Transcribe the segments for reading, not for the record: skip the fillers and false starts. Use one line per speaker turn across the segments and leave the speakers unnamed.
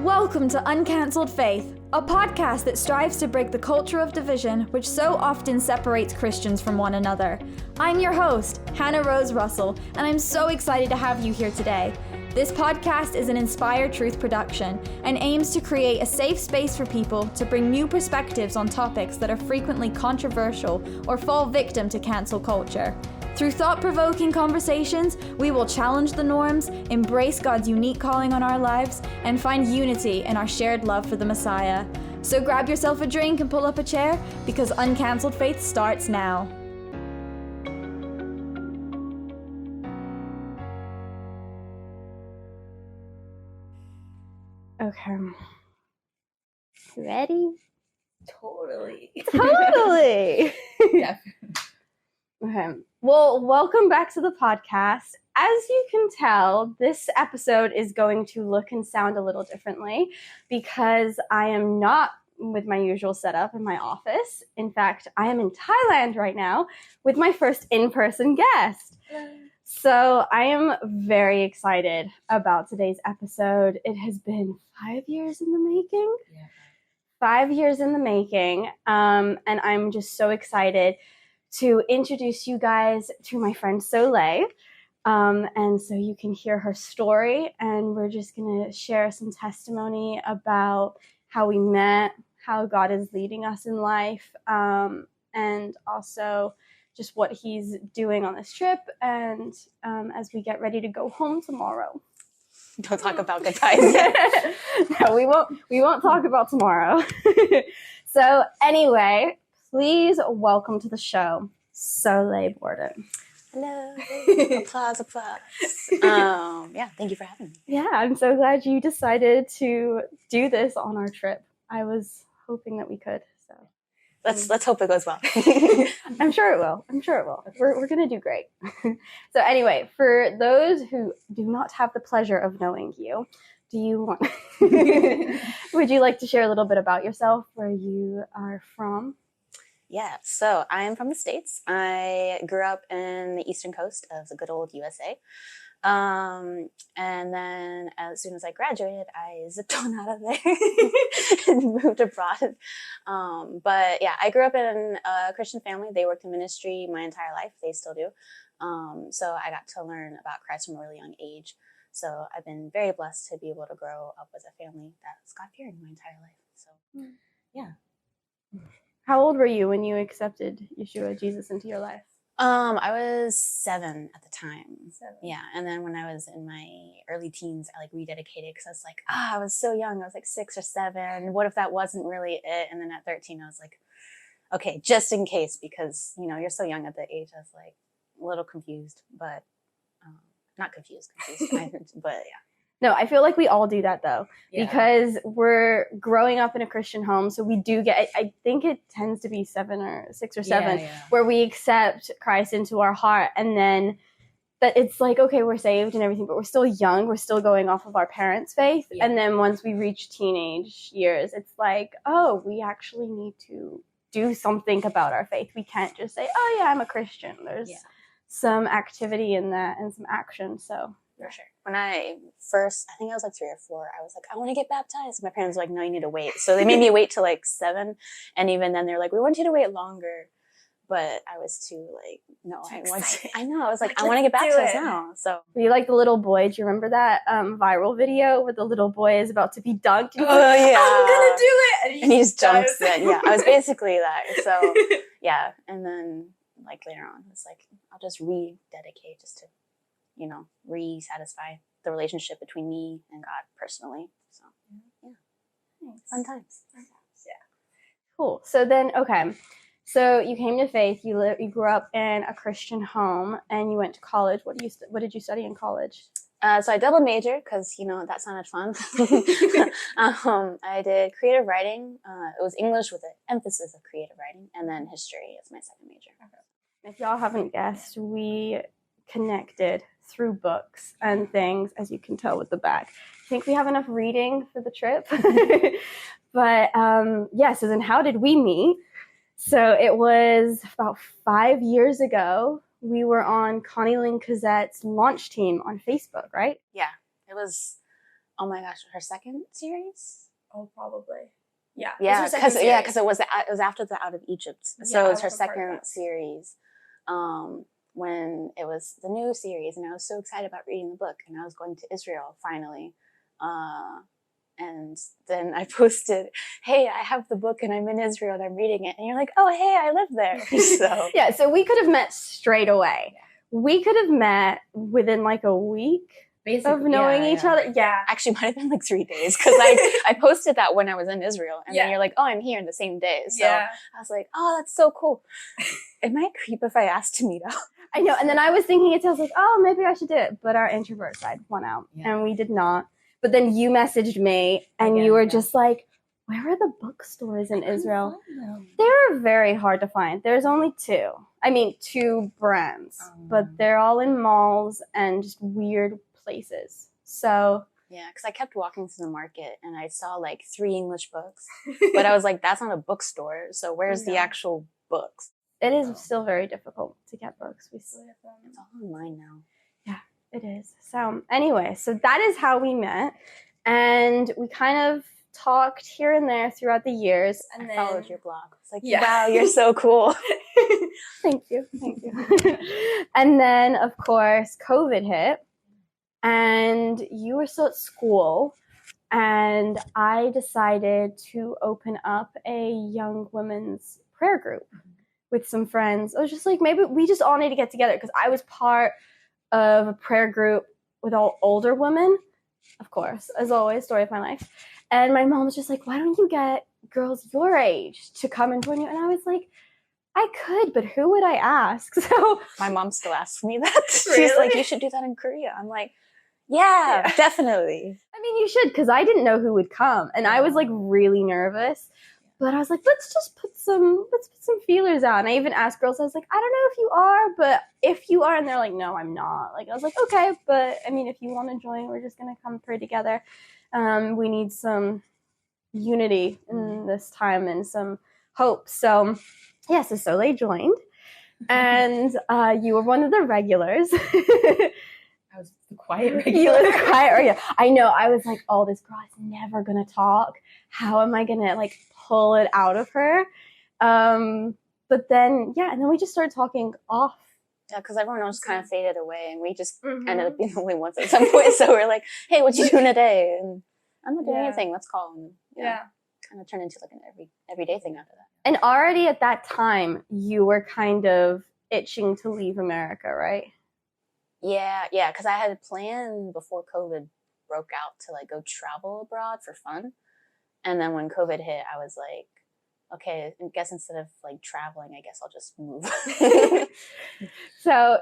Welcome to Uncancelled Faith, a podcast that strives to break the culture of division which so often separates Christians from one another. I'm your host, Hannah Rose Russell, and I'm so excited to have you here today. This podcast is an Inspire Truth production and aims to create a safe space for people to bring new perspectives on topics that are frequently controversial or fall victim to cancel culture. Through thought-provoking conversations, we will challenge the norms, embrace God's unique calling on our lives, and find unity in our shared love for the Messiah. So grab yourself a drink and pull up a chair, because Uncancelled Faith starts now.
Okay. Ready?
Totally.
Yeah. Okay. Well, welcome back to the podcast. As you can tell, this episode is going to look and sound a little differently because I am not with my usual setup in my office. In fact, I am in Thailand right now with my first in-person guest. So I am very excited about today's episode. It has been 5 years in the making.
Yeah.
5 years in the making. And I'm just so excited to introduce you guys to my friend Soleil. And so you can hear her story, and we're just going to share some testimony about how we met, how God is leading us in life, and also just what he's doing on this trip, and as we get ready to go home tomorrow.
Don't talk about good times yet.
No, we won't talk about tomorrow. So anyway, please welcome to the show, Soleil Bourdon.
Hello. Applause. Thank you for having me.
Yeah, I'm so glad you decided to do this on our trip. I was hoping that we could. So
Let's hope it goes well.
I'm sure it will. We're gonna do great. So anyway, for those who do not have the pleasure of knowing you, would you like to share a little bit about yourself, where you are from?
Yeah, so I am from the States. I grew up in the eastern coast of the good old USA. And then as soon as I graduated, I zipped on out of there and moved abroad. But yeah, I grew up in a Christian family. They worked in ministry my entire life. They still do. So I got to learn about Christ from a really young age. So I've been very blessed to be able to grow up with a family that's God-fearing my entire life. So yeah.
How old were you when you accepted Yeshua, Jesus, into your life?
I was 7 at the time.
7.
Yeah, and then when I was in my early teens, I rededicated because I was like, I was so young. I was like 6 or 7. What if that wasn't really it? And then at 13, I was like, okay, just in case, because you're so young at that age. I was like a little confused, but not confused, but yeah.
No, I feel like we all do that though, because we're growing up in a Christian home. So we do get, I think it tends to be 6 or 7, where we accept Christ into our heart. And then that it's like, okay, we're saved and everything, but we're still young. We're still going off of our parents' faith. Yeah. And then once we reach teenage years, it's like, oh, we actually need to do something about our faith. We can't just say, oh yeah, I'm a Christian. There's some activity in that and some action. So
for sure. When I think I was like 3 or 4, I was like, I want to get baptized. My parents were like, no, you need to wait. So they made me wait till like 7. And even then they're like, we want you to wait longer. But I was too like, no, I was like, I want to get baptized now. So
were you like the little boy? Do you remember that viral video where the little boy is about to be dunked?
Oh, yeah.
I'm going to do it.
And he just jumps in. Yeah, I was basically that. So yeah. And then like later on, it's like, I'll just rededicate just to, re-satisfy the relationship between me and God personally. So, yeah.
Nice.
Fun times.
Yeah. Cool. So then, okay. So you came to faith, you grew up in a Christian home, and you went to college. What did you study in college?
So I double majored because, that sounded fun. I did creative writing. It was English with an emphasis of creative writing, and then history as my second major.
Okay. If y'all haven't guessed, we connected through books and things, as you can tell with the back. I think we have enough reading for the trip. But so then how did we meet? So it was about 5 years ago. We were on Connie Lynn Cosette's launch team on Facebook, right?
Yeah, it was Oh my gosh, her second series?
Oh, probably. Yeah.
Yeah, because it was after the Out of Egypt, so it was her second series. When it was the new series, and I was so excited about reading the book, and I was going to Israel finally. And then I posted, "Hey, I have the book and I'm in Israel and I'm reading it." And you're like, "Oh, hey, I live there." So
yeah, so we could have met straight away. We could have met within like a week of knowing each other. Yeah,
actually, might have been like 3 days because I posted that when I was in Israel, and then you're like, "Oh, I'm here in the same day." So I was like, "Oh, that's so cool." It might creep if I asked to meet up.
I know, and then I was thinking it. I was like, "Oh, maybe I should do it," but our introvert side won out, and we did not. But then you messaged me, and you were just like, "Where are the bookstores in Israel?" They're very hard to find. There's only 2. I mean, 2 brands, but they're all in malls and just weird places. So
yeah, because I kept walking through the market and I saw like 3 English books, but I was like, that's not a bookstore. So where's the actual books?
It is still very difficult to get books. We still have them.
It's all online now.
Yeah, it is. So anyway, so that is how we met, and we kind of talked here and there throughout the years. And
I followed your blog. It's like, wow, you're so cool.
Thank you. And then, of course, COVID hit, and you were still at school, and I decided to open up a young women's prayer group with some friends. I was just like, maybe we just all need to get together, because I was part of a prayer group with all older women, of course, as always, story of my life. And my mom was just like, why don't you get girls your age to come and join you? And I was like, I could, but who would I ask? So
my mom still asks me that. She's like, you should do that in Korea. I'm like, yeah, definitely.
I mean, you should, because I didn't know who would come, and I was like really nervous. But I was like, let's put some feelers out. And I even asked girls, I was like, I don't know if you are, but if you are, and they're like, no, I'm not. Like, I was like, okay, but I mean, if you want to join, we're just gonna come pray together. We need some unity in this time and some hope. So yeah, so Soleil joined, and you were one of the regulars.
I was the quiet regular.
You were the quiet regular. I know. I was like, oh, this girl is never gonna talk. How am I gonna like pull it out of her? But then, and then we just started talking off.
Yeah, because everyone else kind of faded away, and we just ended up being the only ones at some point. So we're like, hey, what you doing today? And I'm not doing anything. Let's call. And kind of turned into like an everyday thing after that.
And already at that time, you were kind of itching to leave America, right?
Yeah, because I had planned before COVID broke out to like go travel abroad for fun. And then when COVID hit, I was like, okay, I guess instead of like traveling, I guess I'll just move.
So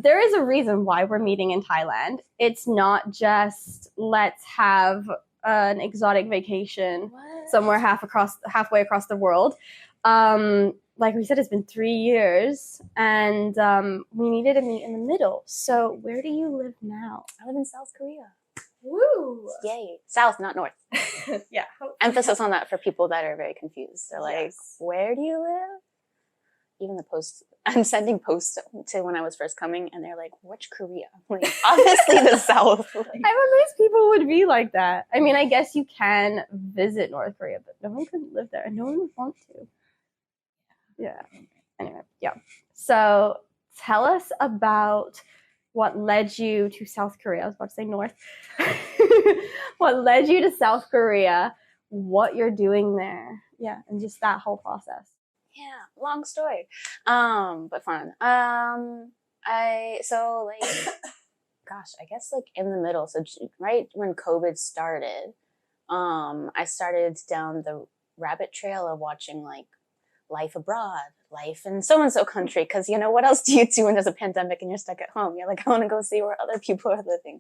there is a reason why we're meeting in Thailand. It's not just let's have an exotic vacation somewhere halfway across the world. Like we said, it's been 3 years, and we needed to meet in the middle. So where do you live now?
I live in South Korea.
Woo!
Yay. South, not north.
Yeah.
Emphasis on that for people that are very confused. They're like, where do you live? Even the posts, I'm sending posts to when I was first coming, and they're like, which Korea? I'm like, obviously the South. Like,
I'm amazed people would be like that. I mean, I guess you can visit North Korea, but no one could live there, and no one would want to. Yeah. Anyway, So tell us about what led you to South Korea. I was about to say North. What led you to South Korea, what you're doing there. Yeah, and just that whole process.
Yeah, long story. But fun. I guess like in the middle. So right when COVID started, I started down the rabbit trail of watching like life abroad, life in so-and-so country. Because, what else do you do when there's a pandemic and you're stuck at home? You're like, I want to go see where other people are living.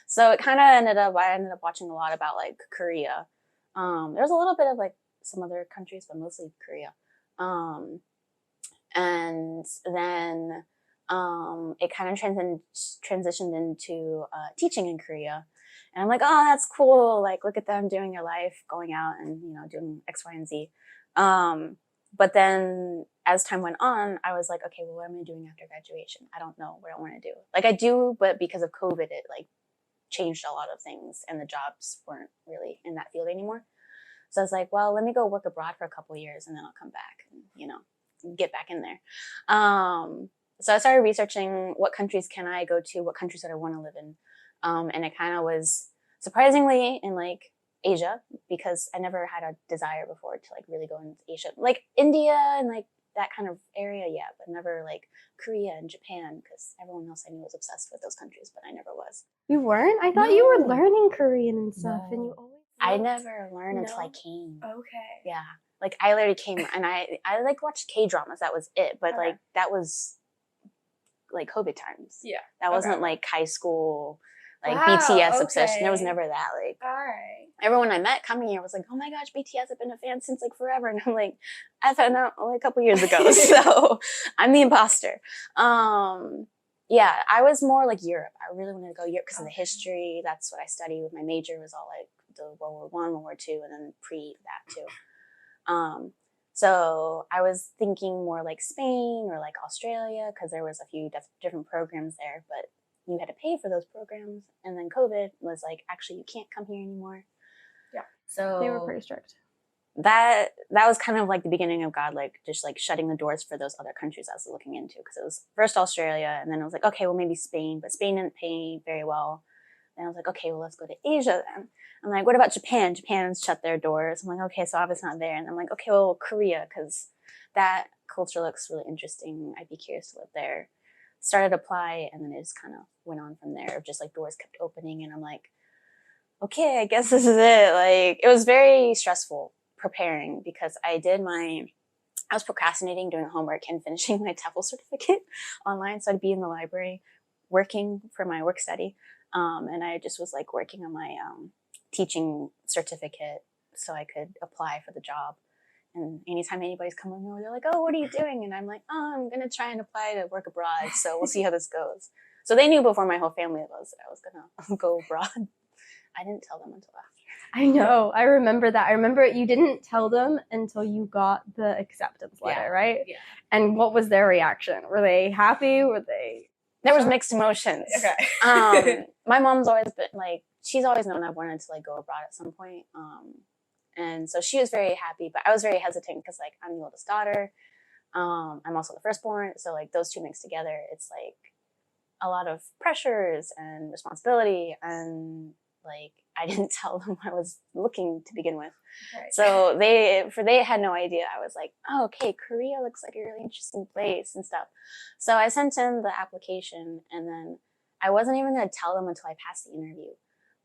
So it kind of I ended up watching a lot about like Korea. There's a little bit of like some other countries, but mostly Korea. And then it kind of transitioned into teaching in Korea. And I'm like, oh, that's cool. Like, look at them doing their life, going out and, doing X, Y, and Z. But then as time went on, I was like, okay, well, what am I doing after graduation? I don't know what I want to do. Like I do, but because of COVID, it like changed a lot of things and the jobs weren't really in that field anymore. So I was like, well, let me go work abroad for a couple of years and then I'll come back and, you know, get back in there. So I started researching what countries can I go to, what countries that I want to live in. And it kind of was surprisingly in like Asia, because I never had a desire before to like really go into Asia, like India and like that kind of area. Yeah. But never like Korea and Japan, because everyone else I knew was obsessed with those countries, but I never was.
You weren't? I thought you were learning Korean and stuff, and you always.
I never learned until I came.
Okay.
Yeah. Like I literally came and I like watched K-dramas. That was it. But like that was like COVID times.
Yeah.
That wasn't like high school, like BTS obsession. There was never that. Like everyone I met coming here was like, oh my gosh, BTS, I've been a fan since like forever. And I'm like, I found out only a couple years ago. So I'm the imposter. Yeah, I was more like Europe. I really wanted to go Europe because of the history. That's what I studied with my major, was all like the World War I, World War II, and then pre that too. So I was thinking more like Spain or like Australia, because there was a few different programs there, but you had to pay for those programs. And then COVID was like, actually, you can't come here anymore.
Yeah.
So
they were pretty strict.
That was kind of like the beginning of God, like just like shutting the doors for those other countries I was looking into, because it was first Australia, and then I was like, okay, well maybe Spain, but Spain didn't pay very well. Then I was like, okay, well let's go to Asia then. I'm like, what about Japan? Japan's shut their doors. I'm like, okay, so obviously not there. And I'm like, okay, well Korea, because that culture looks really interesting. I'd be curious to live there. Started to apply, and then it just kind of went on from there. Just like doors kept opening, and I'm like, okay, I guess this is it. Like it was very stressful preparing, because I was procrastinating doing homework and finishing my TEFL certificate online. So I'd be in the library working for my work study. And I just was like working on my teaching certificate so I could apply for the job. And anytime anybody's coming over, they're like, oh, what are you doing? And I'm like, oh, I'm going to try and apply to work abroad. So we'll see how this goes. So they knew before my whole family was that I was going to go abroad. I didn't tell them until after.
I know. I remember that. I remember you didn't tell them until you got the acceptance letter, right? Yeah. And what was their reaction? Were they happy? Were they...
There was mixed emotions. Okay. My mom's always been like, she's always known I wanted to like go abroad at some point. And so she was very happy, but I was very hesitant because like I'm the oldest daughter. I'm also the firstborn. So like those two mixed together, it's like a lot of pressures and responsibility, and like I didn't tell them I was looking to begin with. Right. So they had no idea. I was like, oh, okay, Korea looks like a really interesting place and stuff. So I sent in the application, and then I wasn't even going to tell them until I passed the interview.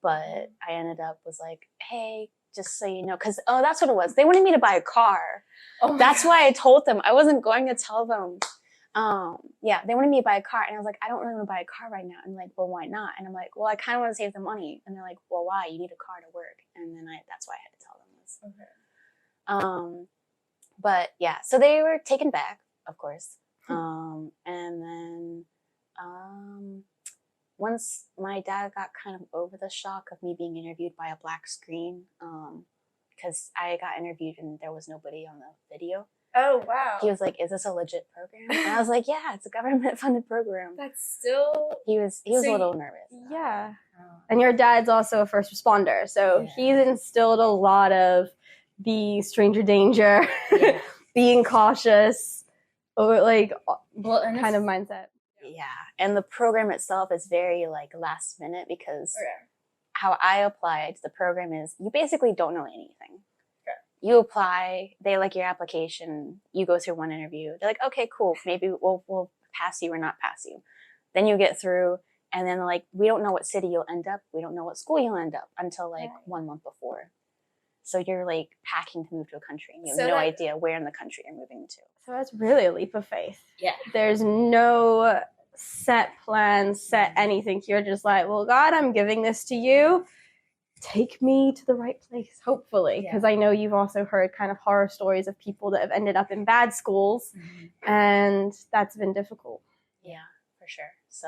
But I ended up was like, hey, just so you know, because that's what it was. They wanted me to buy a car. Oh, that's why I told them. I wasn't going to tell them. They wanted me to buy a car, and I was like, I don't really want to buy a car right now. And like, well, why not? And I'm like, well, I kind of want to save the money. And they're like, well, why? You need a car to work. And then that's why I had to tell them this. Okay. But yeah, so they were taken back, of course. And then once my dad got kind of over the shock of me being interviewed by a black screen, because I got interviewed and there was nobody on the video.
Oh, wow.
He was like, is this a legit program? And I was like, yeah, it's a government-funded program.
That's still...
He was a little nervous.
Yeah. And your dad's also a first responder, so he's instilled a lot of the stranger danger, being cautious, or like kind of mindset.
Yeah. And the program itself is very like last minute, because how I applied to the program is you basically don't know anything. You apply, they like your application, you go through one interview. They're like, okay, cool, maybe we'll pass you or not pass you. Then you get through, and then like, we don't know what city you'll end up. We don't know what school you'll end up until like 1 month before. So you're like packing to move to a country, and you have no idea where in the country you're moving to.
So that's really a leap of faith.
Yeah.
There's no set plan, set anything. You're just like, well, God, I'm giving this to you. Take me to the right place, hopefully, because I know you've also heard kind of horror stories of people that have ended up in bad schools, and that's been difficult.
Yeah, for sure. So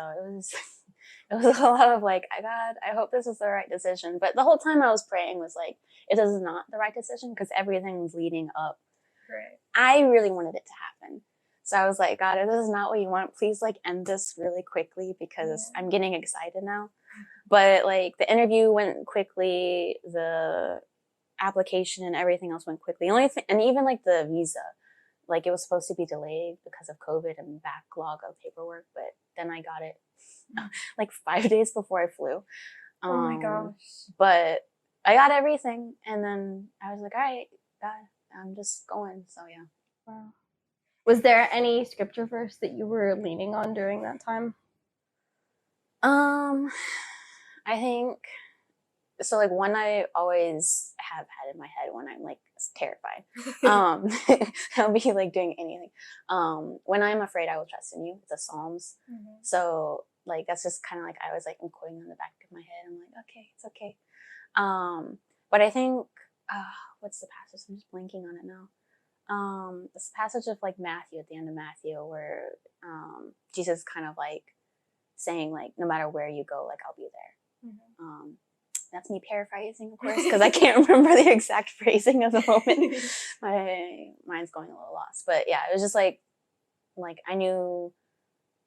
it was a lot of like, God, I hope this is the right decision. But the whole time I was praying was like, it is not the right decision, because everything was leading up. Right. I really wanted it to happen. So I was like, God, if this is not what you want, please like end this really quickly, because I'm getting excited now. But like the interview went quickly, the application and everything else went quickly. The only thing, and even like the visa, like it was supposed to be delayed because of COVID and backlog of paperwork, but then I got it like 5 days before I flew.
Oh my gosh.
But I got everything, and then I was like, all right, God, I'm just going. So yeah.
Wow. Was there any scripture verse that you were leaning on during that time?
I think so. Like one I always have had in my head when I'm like terrified. I'll be like doing anything. When I'm afraid, I will trust in you. It's a Psalms. Mm-hmm. So like that's just kind of like I was like I'm quoting in the back of my head. I'm like, okay, it's okay. But I think what's the passage? I'm just blanking on it now. This passage of like Matthew at the end of Matthew where Jesus is kind of like saying like no matter where you go, like I'll be there. Mm-hmm. That's me paraphrasing, of course, because I can't remember the exact phrasing of the moment. My mind's going a little lost, but yeah, it was just like I knew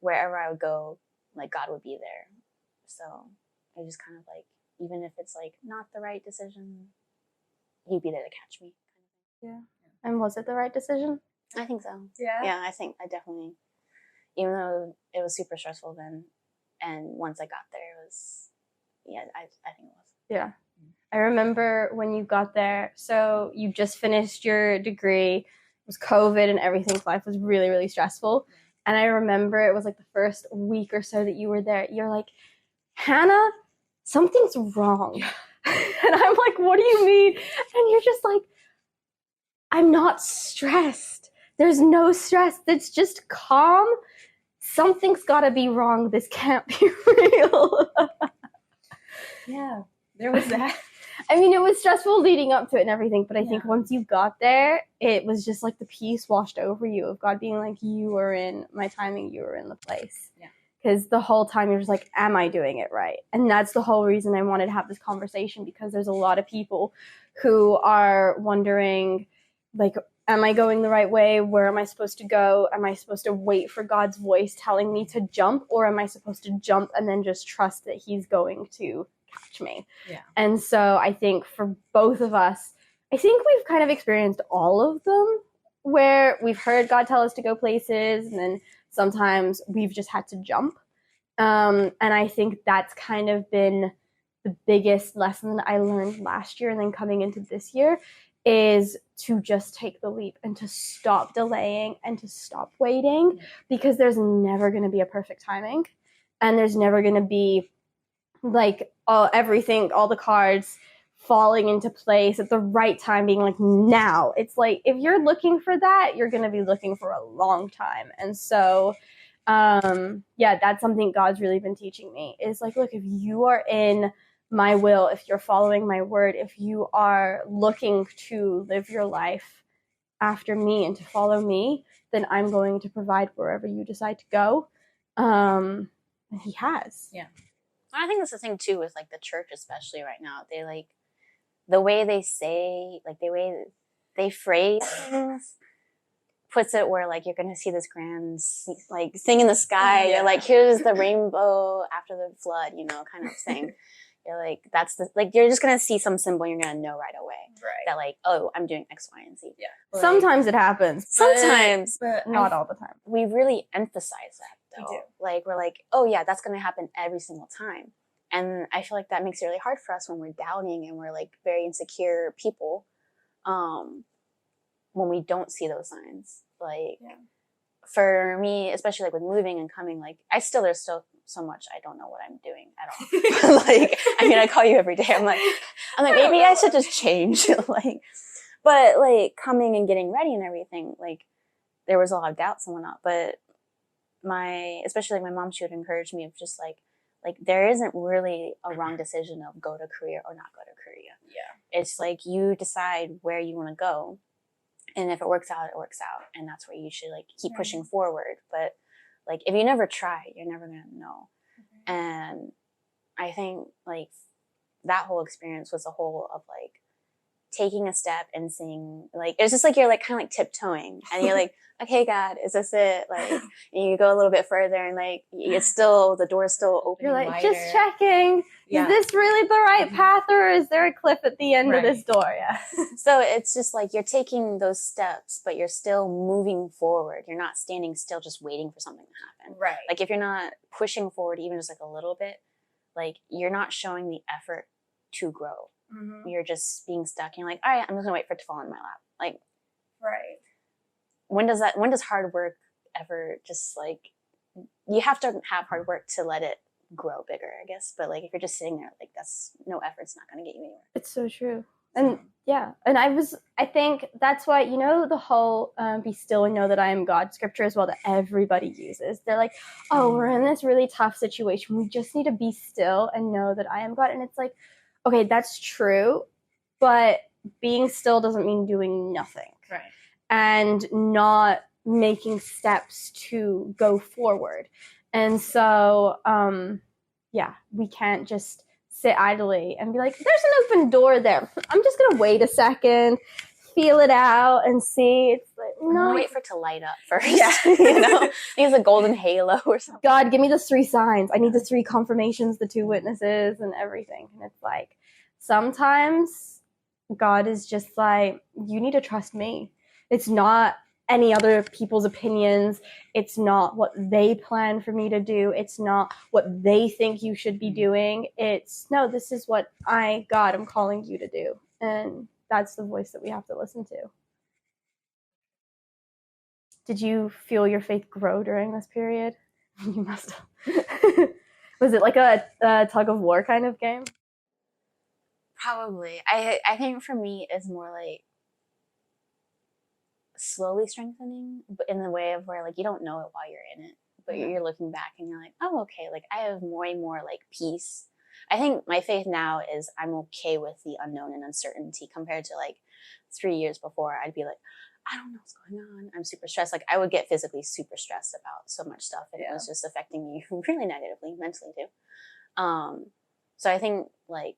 wherever I would go, like God would be there. So it was just kind of like even if it's like not the right decision, He'd be there to catch me.
Yeah. And was it the right decision?
I think so.
Yeah.
Yeah, I think I definitely, even though it was super stressful then, and once I got there, it was, yeah, I think it was.
Yeah. I remember when you got there, so you just finished your degree, it was COVID and everything, life was really, really stressful. And I remember it was like the first week or so that you were there, you're like, Hannah, something's wrong. And I'm like, what do you mean? And you're just like, I'm not stressed. There's no stress. It's just calm. Something's got to be wrong. This can't be real.
Yeah, there was that.
I mean, it was stressful leading up to it and everything, but I think once you got there, it was just like the peace washed over you of God being like, you are in my timing, you are in the place. Yeah. Because the whole time you're just like, am I doing it right? And that's the whole reason I wanted to have this conversation, because there's a lot of people who are wondering, like, am I going the right way? Where am I supposed to go? Am I supposed to wait for God's voice telling me to jump? Or am I supposed to jump and then just trust that He's going to catch me? Yeah. And so I think for both of us, I think we've kind of experienced all of them, where we've heard God tell us to go places, and then sometimes we've just had to jump. And I think that's kind of been the biggest lesson that I learned last year and then coming into this year, is to just take the leap and to stop delaying and to stop waiting, because there's never going to be a perfect timing, and there's never going to be like everything, all the cards falling into place at the right time, being like now. It's like if you're looking for that, you're going to be looking for a long time. And so that's something God's really been teaching me, is like, look, if you are in my will, if you're following my word, if you are looking to live your life after me and to follow me, then I'm going to provide wherever you decide to go. And He has.
Yeah. I think that's the thing too with like the church, especially right now. They like the way they say, like the way they phrase things puts it where like you're gonna see this grand like thing in the sky. You're like, here's the rainbow after the flood, kind of thing. You're like, that's the, like, you're just going to see some symbol and you're going to know right away. Right. That like, oh, I'm doing X, Y, and Z. Yeah.
Like, sometimes it happens.
Sometimes.
But not all the time.
We really emphasize that, though.
We do.
Like, we're like, oh, yeah, that's going to happen every single time. And I feel like that makes it really hard for us when we're doubting and we're like very insecure people when we don't see those signs. Like, for me, especially like with moving and coming, like, there's still so much I don't know what I'm doing at all. Like, I mean, I call you every day. I'm like, maybe I should just change. Like, but like coming and getting ready and everything, like there was a lot of doubts and whatnot. But especially like my mom, she would encourage me of just like there isn't really a wrong decision of go to Korea or not go to Korea. Yeah, it's like you decide where you want to go, and if it works out, it works out, and that's where you should like keep pushing forward. But like, if you never try, you're never going to know. Mm-hmm. And I think, like, that whole experience was a whole of, like, taking a step and saying, like, it's just like you're like kind of like tiptoeing, and you're like, okay, God, is this it? Like, and you go a little bit further, and like it's still, the door's still open.
You're like,
wider.
just checking. Yeah. Is this really the right path, or is there a cliff at the end of this door? Yeah.
So it's just like you're taking those steps, but you're still moving forward. You're not standing still, just waiting for something to happen.
Right.
Like if you're not pushing forward, even just like a little bit, like you're not showing the effort to grow. Mm-hmm. You're just being stuck. And you're like, all right, I'm just gonna wait for it to fall in my lap. Like,
right.
When does hard work ever just like, you have to have hard work to let it grow bigger, I guess. But like if you're just sitting there, like that's no effort's not gonna get you anywhere.
It's so true. And yeah, and I think that's why, you know, the whole be still and know that I am God scripture as well that everybody uses. They're like, oh, we're in this really tough situation. We just need to be still and know that I am God. And it's like, okay, that's true, but being still doesn't mean doing nothing.
Right.
And not making steps to go forward. And so, yeah, we can't just sit idly and be like, there's an open door there. I'm just going to wait a second, feel it out and see. It's like, no.
Wait for it to light up first. Yeah. You know, use a golden halo or something.
God, give me the 3 signs. I need the 3 confirmations, the 2 witnesses and everything. And it's like, sometimes God is just like, you need to trust me. It's not any other people's opinions. It's not what they plan for me to do. It's not what they think you should be doing. It's, no, this is what God, I'm calling you to do. And that's the voice that we have to listen to. Did you feel your faith grow during this period? You must have. Was it like a tug of war kind of game?
Probably. I think for me it's more like slowly strengthening, but in the way of where like you don't know it while you're in it, but you're looking back and you're like, oh, okay, like I have more and more like peace. I think my faith now is I'm okay with the unknown and uncertainty compared to like 3 years before. I'd be like, I don't know what's going on. I'm super stressed. Like I would get physically super stressed about so much stuff, and it was just affecting me really negatively, mentally too. So I think like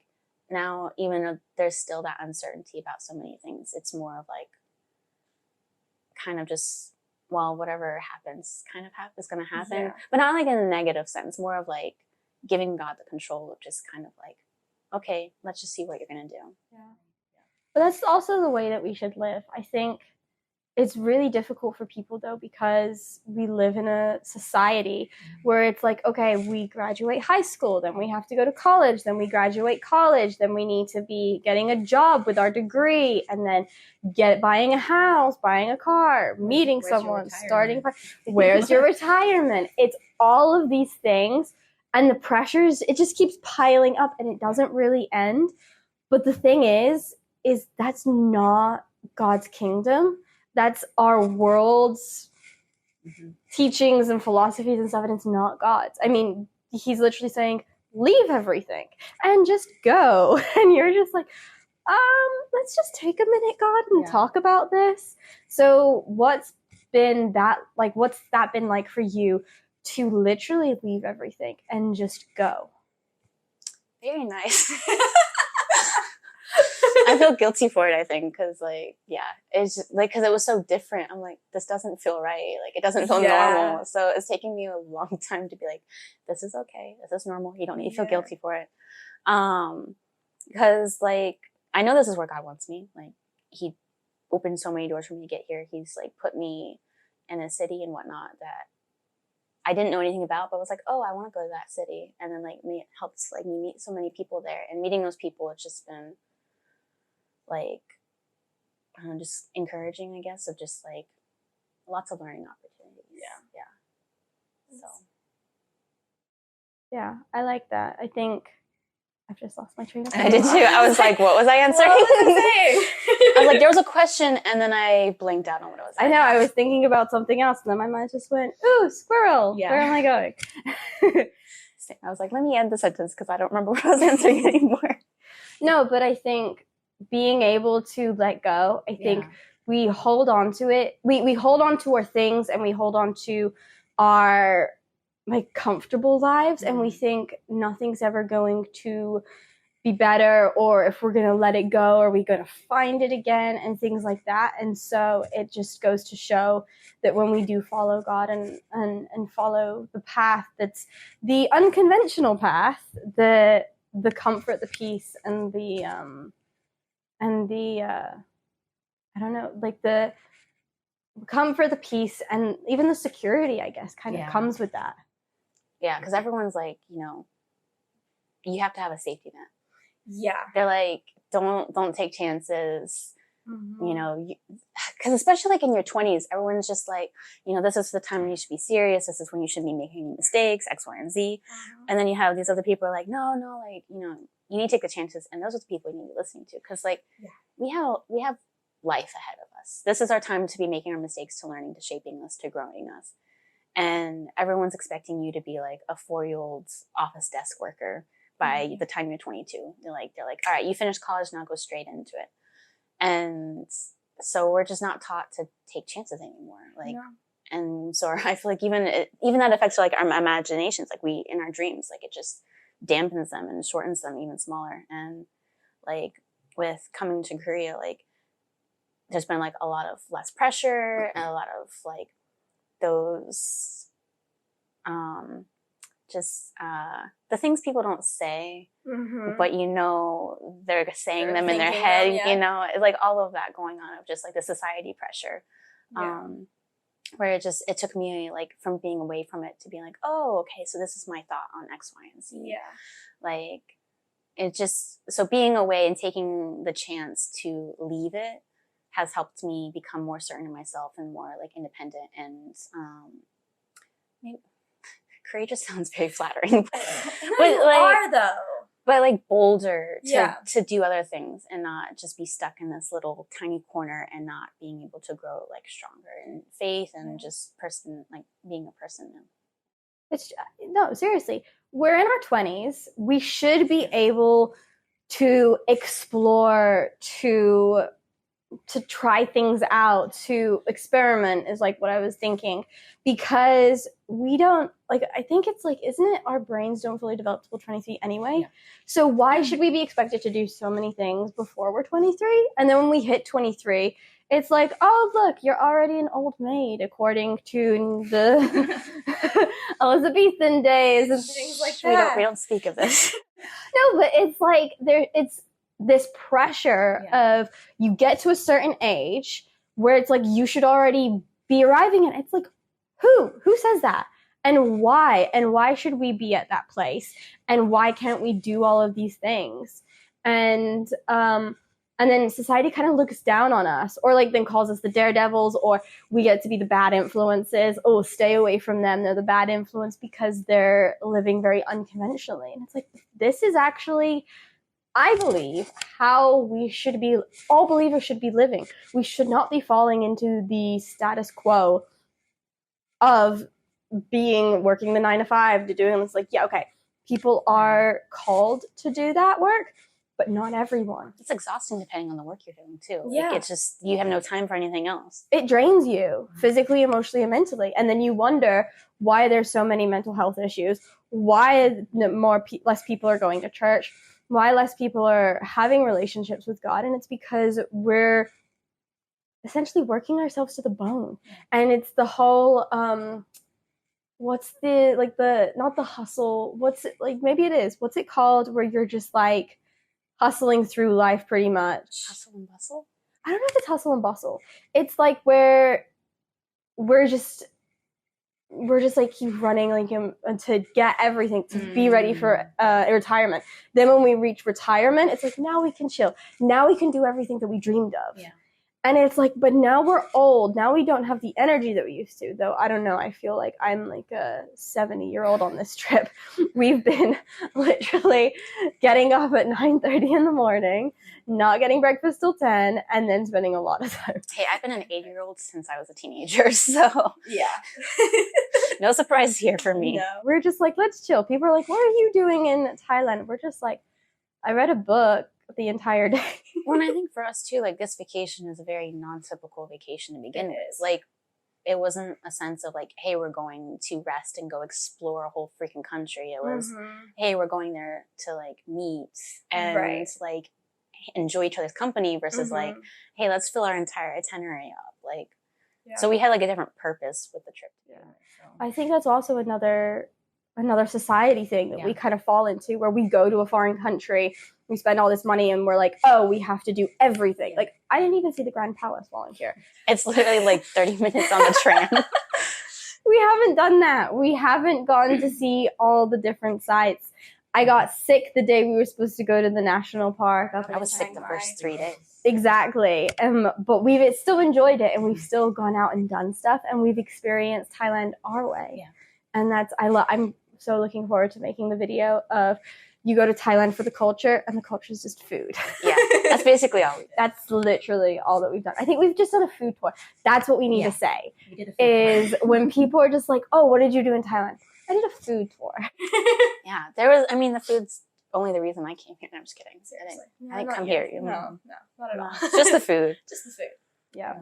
now, even though there's still that uncertainty about so many things, it's more of like kind of just, well, whatever happens kind of is going to happen, but not like in a negative sense, more of like giving God the control of just kind of like, okay, let's just see what you're going to do.
Yeah. But that's also the way that we should live. I think it's really difficult for people though, because we live in a society where it's like, okay, we graduate high school, then we have to go to college, then we graduate college, then we need to be getting a job with our degree, and then buying a house, buying a car, meeting someone, starting. Where's your retirement? It's all of these things, and the pressures, it just keeps piling up, and it doesn't really end. But the thing is that's not God's kingdom. That's our world's teachings and philosophies and stuff, and it's not God's. I mean, he's literally saying, leave everything and just go. And you're just like, let's just take a minute, God, and talk about this. So what's that been like for you to literally leave everything and just go?
Very nice. I feel guilty for it, I think, because like, it's just, like, because it was so different. I'm like, this doesn't feel right. Like, it doesn't feel normal. So it's taking me a long time to be like, this is okay. This is normal. You don't need to feel guilty for it. Because like, I know this is where God wants me. Like, he opened so many doors for me to get here. He's like put me in a city and whatnot that I didn't know anything about, but was like, oh, I want to go to that city. And then like it helps like me meet so many people there, and meeting those people, it's just been like, I don't know, just encouraging, I guess, of just like lots of learning opportunities. So
yeah, I like that. I think I've just lost my train of thought.
I did too. I was like, what was I answering?
What was I saying?
I was like, there was a question, and then I blinked out on what it was.
I know, I was thinking about something else, and then my mind just went, ooh, squirrel. Yeah. Where am I going?
I was like, let me end the sentence because I don't remember what I was answering anymore.
No, but I think being able to let go, I think we hold on to it. We hold on to our things, and we hold on to our like comfortable lives, and we think nothing's ever going to be better, or if we're going to let it go, are we going to find it again, and things like that. And so it just goes to show that when we do follow God and follow the path that's the unconventional path, the comfort, the peace, and the I don't know, like the comfort, the peace, and even the security, I guess, kind of comes with that.
Yeah, because everyone's like, you have to have a safety net.
Yeah.
They're like, don't take chances. Because especially like in your 20s, everyone's just like, this is the time when you should be serious. This is when you should be making mistakes, X, Y, and Z. And then you have these other people who are like, no, like, you need to take the chances. And those are the people you need to be listening to. Because like, we have life ahead of us. This is our time to be making our mistakes, to learning, to shaping us, to growing us. And everyone's expecting you to be like a 4-year-old office desk worker by the time you're 22. They're like, all right, you finished college, now go straight into it. And so we're just not taught to take chances anymore. Like, and so I feel like even that affects like our imaginations, like in our dreams, like it just dampens them and shortens them even smaller. And like with coming to Korea, like there's been like a lot of less pressure and a lot of like those, the things people don't say, but they're saying them in their head, it's like all of that going on of just like the society pressure, where it took me like from being away from it to being like, oh, okay, so this is my thought on X, Y, and Z. Like it just, so being away and taking the chance to leave it has helped me become more certain of myself and more like independent and maybe courageous sounds very flattering, but like bolder to do other things and not just be stuck in this little tiny corner and not being able to grow like stronger in faith and just being a person now.
It's no, seriously, we're in our 20s. We should be able to explore, to try things out, to experiment is like what I was thinking, because we don't like, I think it's like, isn't it our brains don't fully develop till 23 anyway? So why should we be expected to do so many things before we're 23? And then when we hit 23, it's like, oh, look, you're already an old maid, according to the Elizabethan days and things like that.
We don't speak of this.
No, but it's like it's this pressure of you get to a certain age where it's like you should already be arriving at. It's like, who says that? And why should we be at that place? And why can't we do all of these things? And then society kind of looks down on us, or like then calls us the daredevils, or we get to be the bad influences. Oh, stay away from them. They're the bad influence because they're living very unconventionally. And it's like, this is actually, I believe, how we should be, all believers should be living. We should not be falling into the status quo of working the 9 to 5 to doing this. Like, okay, people are called to do that work, but not everyone.
It's exhausting depending on the work you're doing too. Like, it's just, you have no time for anything else.
It drains you physically, emotionally, and mentally. And then you wonder why there's so many mental health issues, why less people are going to church, why less people are having relationships with God. And it's because we're essentially working ourselves to the bone. And it's the whole, what's not the hustle, maybe it is, what's it called, where you're just like hustling through life pretty much.
Hustle and bustle?
I don't know if it's hustle and bustle. It's like where we're just like keep running like to get everything, to be ready for retirement. Then when we reach retirement, it's like, now we can chill. Now we can do everything that we dreamed of. Yeah. And it's like, but now we're old. Now we don't have the energy that we used to. Though, I don't know. I feel like I'm like a 70-year-old on this trip. We've been literally getting up at 9:30 in the morning, not getting breakfast till 10, and then spending a lot of time.
Hey, I've been an 8-year-old since I was a teenager, so
yeah.
No surprise here for me.
No. We're just like, let's chill. People are like, what are you doing in Thailand? We're just like, I read a book the entire day.
Well, and I think for us too, like this vacation is a very non-typical vacation to begin with. Like it wasn't a sense of like, hey, we're going to rest and go explore a whole freaking country. It was, hey, we're going there to like meet and like enjoy each other's company versus like, hey, let's fill our entire itinerary up. Like, so we had like a different purpose with the trip.
I think that's also another society thing that we kind of fall into, where we go to a foreign country, we spend all this money, and we're like, oh, we have to do everything. Like, I didn't even see the Grand Palace while I'm here.
It's literally like 30 minutes on the tram.
We haven't done that. We haven't gone to see all the different sites. I got sick the day we were supposed to go to the national park.
I was sick the first 3 days.
Exactly. But we've still enjoyed it, and we've still gone out and done stuff, and we've experienced Thailand our way.
Yeah.
And I'm so looking forward to making the video of you go to Thailand for the culture, and the culture is just food.
Yeah, that's basically all we did.
That's literally all that we've done. I think we've just done a food tour. That's what we need to say, is when people are just like, oh, what did you do in Thailand? I did a food tour.
Yeah, the food's only the reason I came here. No, I'm just kidding. Seriously. I didn't come here.
No, not at all.
Just the food.
Just the food. Yeah.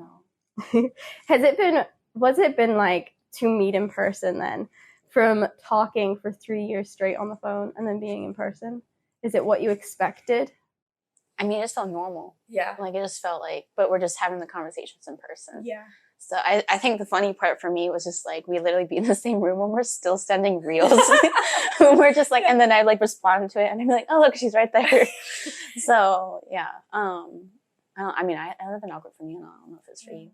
What's it been like to meet in person then? From talking for 3 years straight on the phone and then being in person? Is it what you expected?
I mean, it just felt normal.
Yeah.
Like, it just felt like, but we're just having the conversations in person.
Yeah.
So I think the funny part for me was just like, we literally be in the same room when we're still sending reels. We're just like, and then I like respond to it and I'm like, oh, look, she's right there. So yeah. I live in awkward for me, and I don't know if it's for you.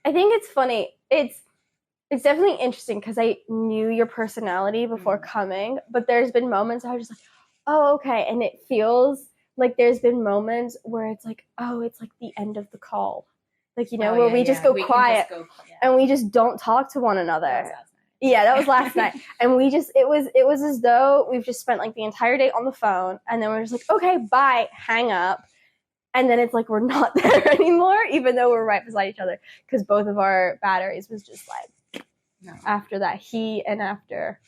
I think it's funny. It's definitely interesting because I knew your personality before coming, but there's been moments I was just like, oh, okay. And it feels like there's been moments where it's like, oh, it's like the end of the call. Like, where we just go quiet and we just don't talk to one another. That was last night. And it was as though we've just spent like the entire day on the phone, and then we're just like, okay, bye, hang up. And then it's like we're not there anymore, even though we're right beside each other, because both of our batteries was just like, after that heat and after.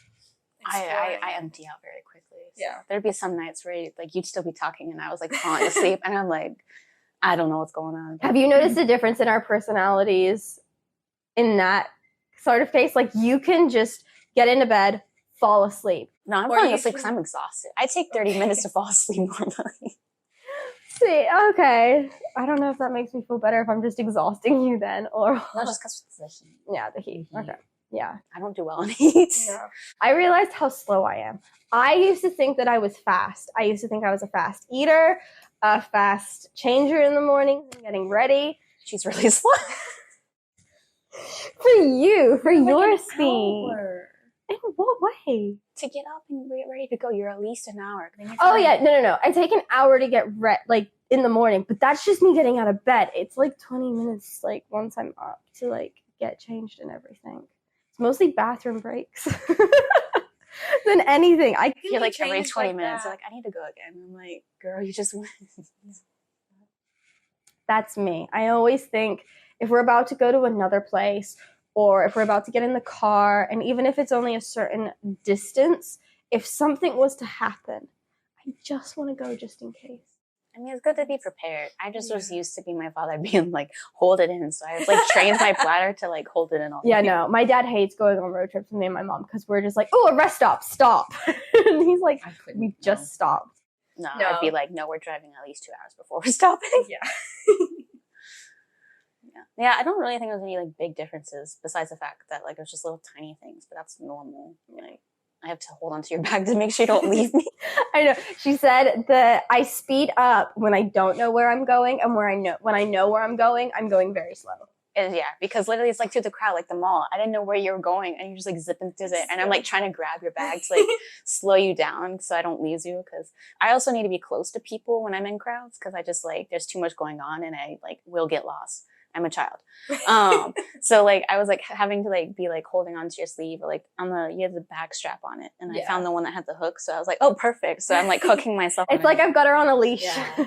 I empty out very quickly. So there'd be some nights where like you'd still be talking and I was like falling asleep and I'm like, I don't know what's going on.
Have you noticed a difference in our personalities in that sort of case? Like, you can just get into bed, fall asleep.
No, I'm falling asleep because I'm exhausted. I take 30 minutes to fall asleep normally.
See, okay. I don't know if that makes me feel better if I'm just exhausting you then, or
no, just because it's the heat.
Yeah, the heat. Okay. Yeah.
I don't do well in heat.
No. I realized how slow I am. I used to think that I was fast. I used to think I was a fast eater, a fast changer in the morning, getting ready.
She's really slow.
For your speed.
Hour.
In what way?
To get up and get ready to go, you're at least an hour.
Oh yeah, no. I take an hour to get like in the morning, but that's just me getting out of bed. It's like 20 minutes, like once I'm up, to like get changed and everything. It's mostly bathroom breaks than anything. I
feel like every 20 minutes, like, I need to go again. I'm like, girl, you just went.
That's me. I always think if we're about to go to another place, or if we're about to get in the car, and even if it's only a certain distance, if something was to happen, I just want to go just in case.
I mean, it's good to be prepared. I just was used to being my father being like, hold it in. So I was like trained my bladder to like hold it in all day.
Yeah, no. My dad hates going on road trips with me and my mom because we're just like, oh, a rest stop. And he's like, we just stopped.
No, I'd be like, no, we're driving at least 2 hours before we're stopping.
Yeah.
Yeah, I don't really think there's any like big differences besides the fact that like it was just little tiny things, but that's normal. Like, I have to hold onto your bag to make sure you don't leave me.
I know. She said that I speed up when I don't know where I'm going, and when I know where I'm going very slow.
Yeah, because literally it's like through the crowd, like the mall. I didn't know where you were going, and you just like zipping through it, and I'm like trying to grab your bag to like slow you down so I don't lose you. Because I also need to be close to people when I'm in crowds, because I just like there's too much going on, and I like will get lost. I'm a child. So like I was like having to like be like holding onto your sleeve, or like you had the back strap on it, and I found the one that had the hook, so I was like, oh, perfect. So I'm like hooking myself.
It's like I've got her on a leash.
Yeah.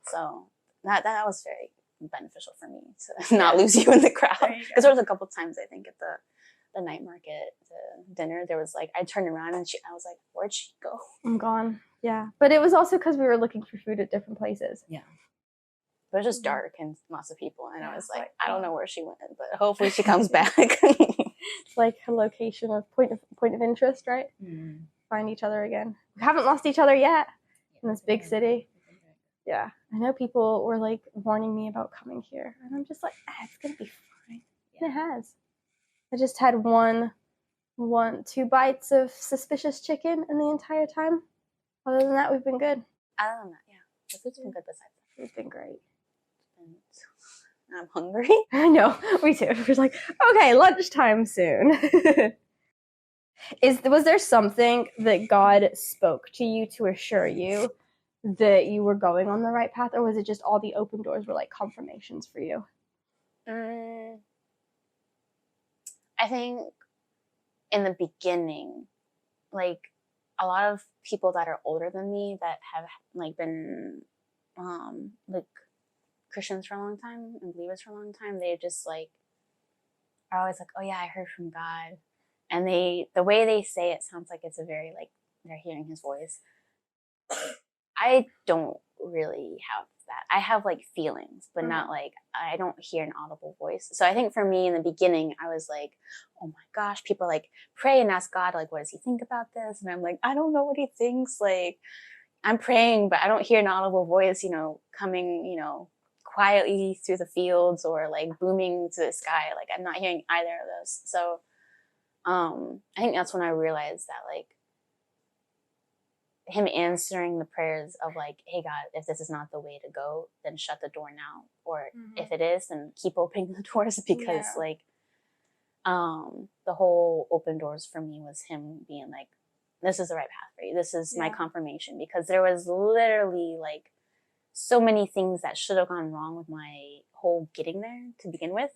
So that was very beneficial for me to not lose you in the crowd, because there was a couple times I think at the night market, the dinner, there was like I turned around and I was like, where'd she go?
I'm gone. Yeah, but it was also because we were looking for food at different places.
Yeah. But it was just dark and lots of people. And I was like, I don't know where she went, but hopefully she comes back.
It's like a location of point of interest, right? Find each other again. We haven't lost each other yet in this big city. Yeah. I know people were like warning me about coming here. And I'm just like, it's going to be fine. And it has. I just had two bites of suspicious chicken in the entire time. Other than that, we've been good.
Other than that, the food's been good besides that.
It's been great.
I'm hungry.
I know, me too. We're like, okay, lunchtime soon. Was there something that God spoke to you to assure you that you were going on the right path, or was it just all the open doors were like confirmations for you?
I think in the beginning, like a lot of people that are older than me that have like been like Christians for a long time and believers for a long time, they just like are always like, oh yeah, I heard from God. And the way they say it sounds like it's a very like they're hearing his voice. I don't really have that. I have like feelings, but not like, I don't hear an audible voice. So I think for me in the beginning, I was like, oh my gosh, people like pray and ask God, like, what does he think about this? And I'm like, I don't know what he thinks. Like, I'm praying, but I don't hear an audible voice, coming, quietly through the fields or like booming to the sky. Like, I'm not hearing either of those. So I think that's when I realized that like him answering the prayers of like, hey God, if this is not the way to go, then shut the door now. Or if it is, then keep opening the doors, because like the whole open doors for me was him being like, this is the right path for you. This is my confirmation, because there was literally like so many things that should have gone wrong with my whole getting there to begin with.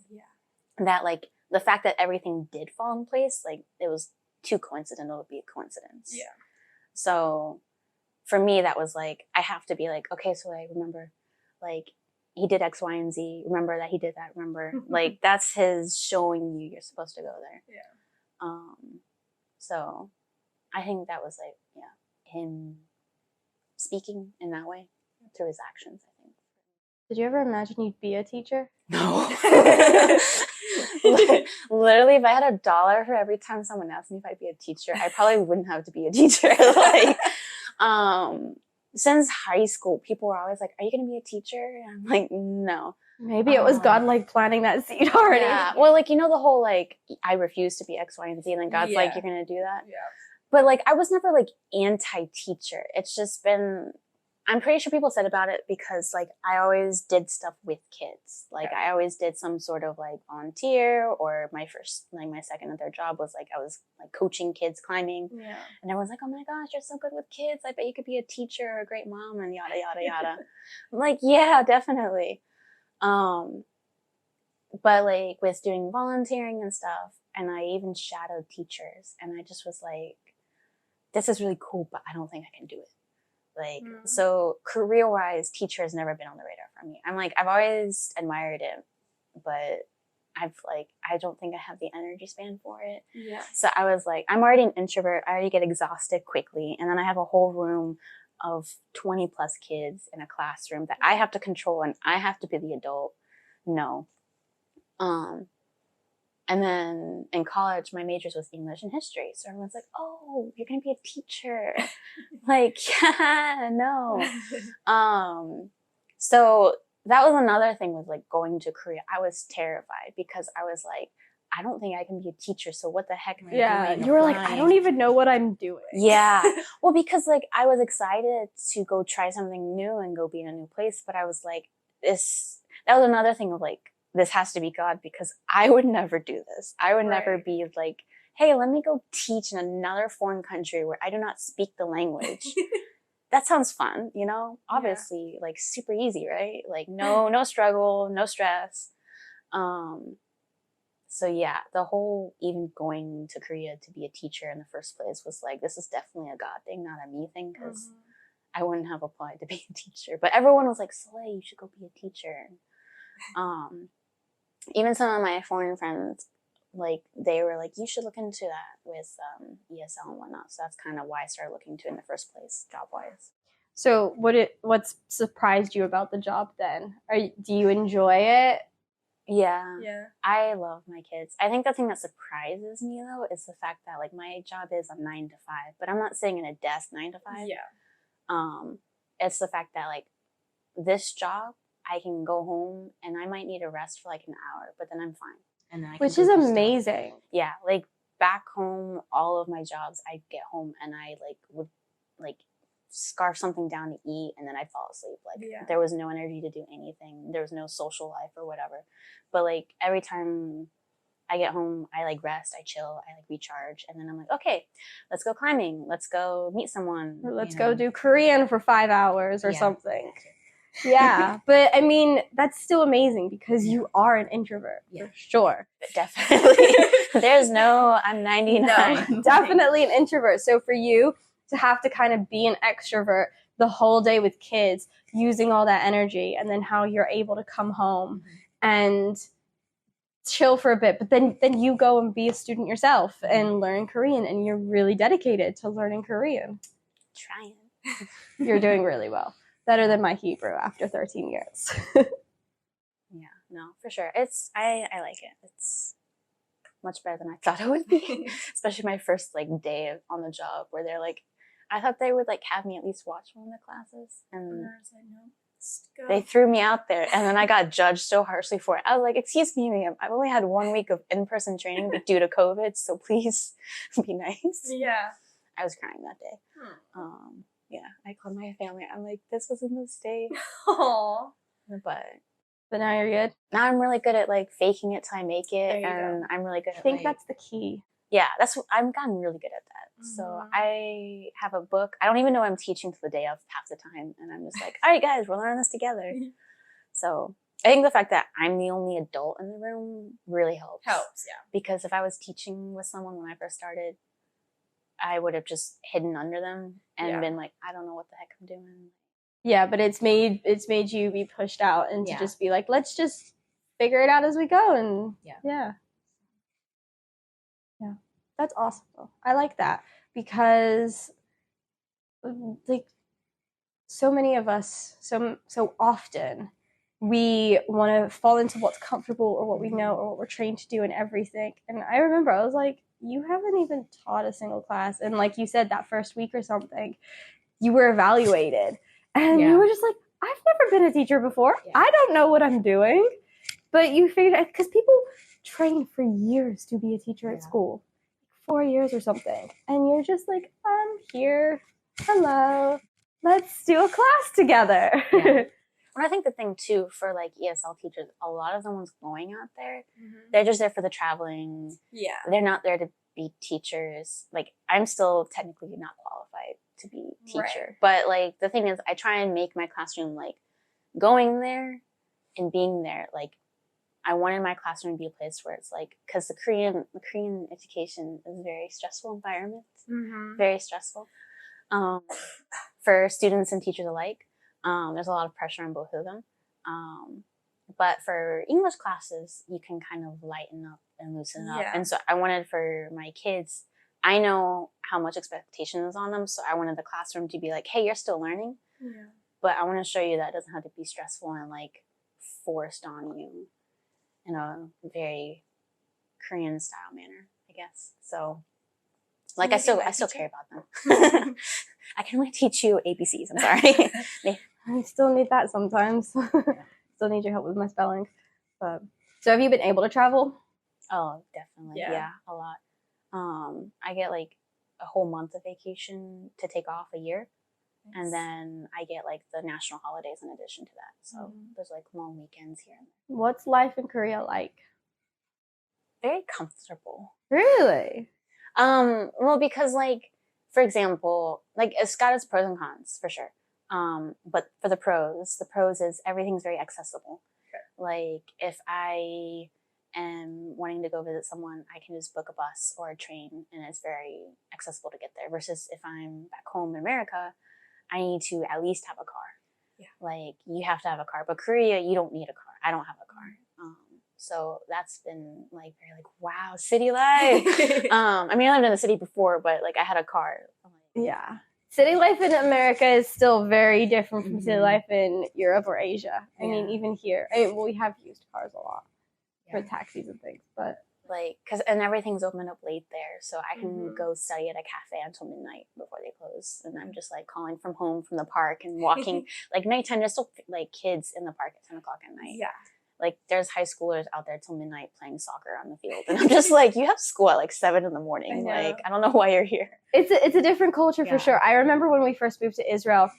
That like the fact that everything did fall in place, like it was too coincidental to be a coincidence. So for me, that was like, I have to be like, okay, so I remember like he did X, Y, and Z. Remember that he did that. Remember, like that's his showing you you're supposed to go there. So I think that was like, him speaking in that way through his actions, I think.
Did you ever imagine you'd be a teacher?
No. Literally, if I had $1 for every time someone asked me if I'd be a teacher, I probably wouldn't have to be a teacher. Like, since high school, people were always like, "Are you going to be a teacher?" And I'm like, "No."
Maybe it was God like planting that seed already.
Yeah. Well, like the whole like I refuse to be X, Y, and Z, and then God's like, "You're going to do that."
Yeah.
But like I was never like anti-teacher. It's just been. I'm pretty sure people said about it because like I always did stuff with kids. Like I always did some sort of like volunteer, or my second and third job was like I was like coaching kids climbing.
Yeah.
And everyone's like, oh my gosh, you're so good with kids. I bet you could be a teacher or a great mom and yada, yada, yada. I'm like, yeah, definitely. But like with doing volunteering and stuff, and I even shadowed teachers, and I just was like, this is really cool, but I don't think I can do it. Like, so career-wise, teacher has never been on the radar for me. I'm like, I've always admired it, but I don't think I have the energy span for it.
Yeah.
So I was like, I'm already an introvert. I already get exhausted quickly. And then I have a whole room of 20 plus kids in a classroom that I have to control, and I have to be the adult. No. And then in college, my majors was English and history. So everyone's like, oh, you're going to be a teacher. Like, yeah, no. So that was another thing with like going to Korea. I was terrified because I was like, I don't think I can be a teacher. So what the heck am I doing?
Yeah, you were like, I don't even know what I'm doing.
Yeah. Well, because like I was excited to go try something new and go be in a new place. But I was like, that was another thing of like, this has to be God, because I would never do this. I would never be like, hey, let me go teach in another foreign country where I do not speak the language. That sounds fun, obviously, like super easy, right? Like no struggle, no stress. So yeah, the whole even going to Korea to be a teacher in the first place was like, this is definitely a God thing, not a me thing, because I wouldn't have applied to be a teacher. But everyone was like, Soleil, you should go be a teacher. Even some of my foreign friends, like they were like, you should look into that with ESL and whatnot. So that's kind of why I started looking into it in the first place, job wise.
So what's surprised you about the job then? Do you enjoy it?
Yeah. I love my kids. I think the thing that surprises me though is the fact that like my job is a 9 to 5, but I'm not sitting in a desk 9 to 5. It's the fact that like this job, I can go home and I might need a rest for like an hour, but then I'm fine. And then
Which is amazing.
Yeah, like back home, all of my jobs, I'd get home and I like would like scarf something down to eat and then I'd fall asleep. Like there was no energy to do anything. There was no social life or whatever. But like every time I get home, I like rest, I chill, I like recharge, and then I'm like, okay, let's go climbing, let's go meet someone,
or let's go do Korean for 5 hours or something. Yeah, but I mean that's still amazing because you are an introvert for sure.
Definitely. There's no I'm 99.
No, definitely an introvert. So for you to have to kind of be an extrovert the whole day with kids, using all that energy, and then how you're able to come home and chill for a bit, but then you go and be a student yourself and learn Korean, and you're really dedicated to learning Korean.
Trying.
You're doing really well. Better than my Hebrew after 13 years.
Yeah, no, for sure. I like it. It's much better than I thought it would be. Especially my first like day on the job where they're like, I thought they would like have me at least watch one of the classes, and they threw me out there, and then I got judged so harshly for it. I was like, excuse me, ma'am, I've only had 1 week of in-person training due to COVID, so please be nice.
Yeah.
I was crying that day. Yeah, I called my family. I'm like, this was a mistake.
Aww.
But
now you're good.
Now I'm really good at like faking it till I make it, and I'm really good at.
I think that's the key.
Yeah, I've gotten really good at that. So I have a book. I don't even know what I'm teaching to the day of half the time, and I'm just like, all right, guys, we're learning this together. So I think the fact that I'm the only adult in the room really helps. Because if I was teaching with someone when I first started, I would have just hidden under them and been like, I don't know what the heck I'm doing.
Yeah, but it's made you be pushed out and to just be like, let's just figure it out as we go. And yeah. That's awesome though. I like that because like so many of us so often we want to fall into what's comfortable or what we know or what we're trained to do and everything. And I remember I was like, you haven't even taught a single class, and like you said, that first week or something you were evaluated and you were just like, I've never been a teacher before. I don't know what I'm doing. But you figured out, because people train for years to be a teacher at school, 4 years or something, and you're just like, I'm here, hello, let's do a class together.
And I think the thing too for like ESL teachers, a lot of the ones going out there, they're just there for the traveling. They're not there to be teachers. Like I'm still technically not qualified to be a teacher, but like the thing is, I try and make my classroom like going there and being there. Like I wanted my classroom to be a place where it's like, because the Korean education is a very stressful environment, very stressful for students and teachers alike. There's a lot of pressure on both of them. But for English classes, you can kind of lighten up and loosen up. And so I wanted for my kids, I know how much expectation is on them. So I wanted the classroom to be like, hey, you're still learning. But I want to show you that it doesn't have to be stressful and like forced on you in a very Korean style manner, I guess. So like I still care about them. I can only teach you ABCs, I'm sorry.
I still need that sometimes. Still need your help with my spelling. But so have you been able to travel?
Oh, definitely. Yeah, a lot. I get like a whole month of vacation to take off a year. And then I get like the national holidays in addition to that. So there's like long weekends here.
What's life in Korea like?
Very comfortable.
Really?
Well, because like, for example, like it's got its pros and cons for sure. But for the pros is everything's very accessible. Like if I am wanting to go visit someone, I can just book a bus or a train and it's very accessible to get there. Versus if I'm back home in America, I need to at least have a car. Like you have to have a car, but Korea, you don't need a car. I don't have a car. So that's been like very like, wow, city life. I mean, I lived in the city before, but like I had a car.
city life in America is still very different from city life in Europe or Asia. I mean, even here, we have used cars a lot for taxis and things, but
like, and everything's open up late there, so I can go study at a cafe until midnight before they close, and I'm just like calling from home from the park and walking. Like nighttime, there's still like kids in the park at 10 o'clock at night. Like there's high schoolers out there till midnight playing soccer on the field, and I'm just like, you have school at like 7 a.m. Like, I don't know why you're here.
It's a different culture for sure. I remember when we first moved to Israel,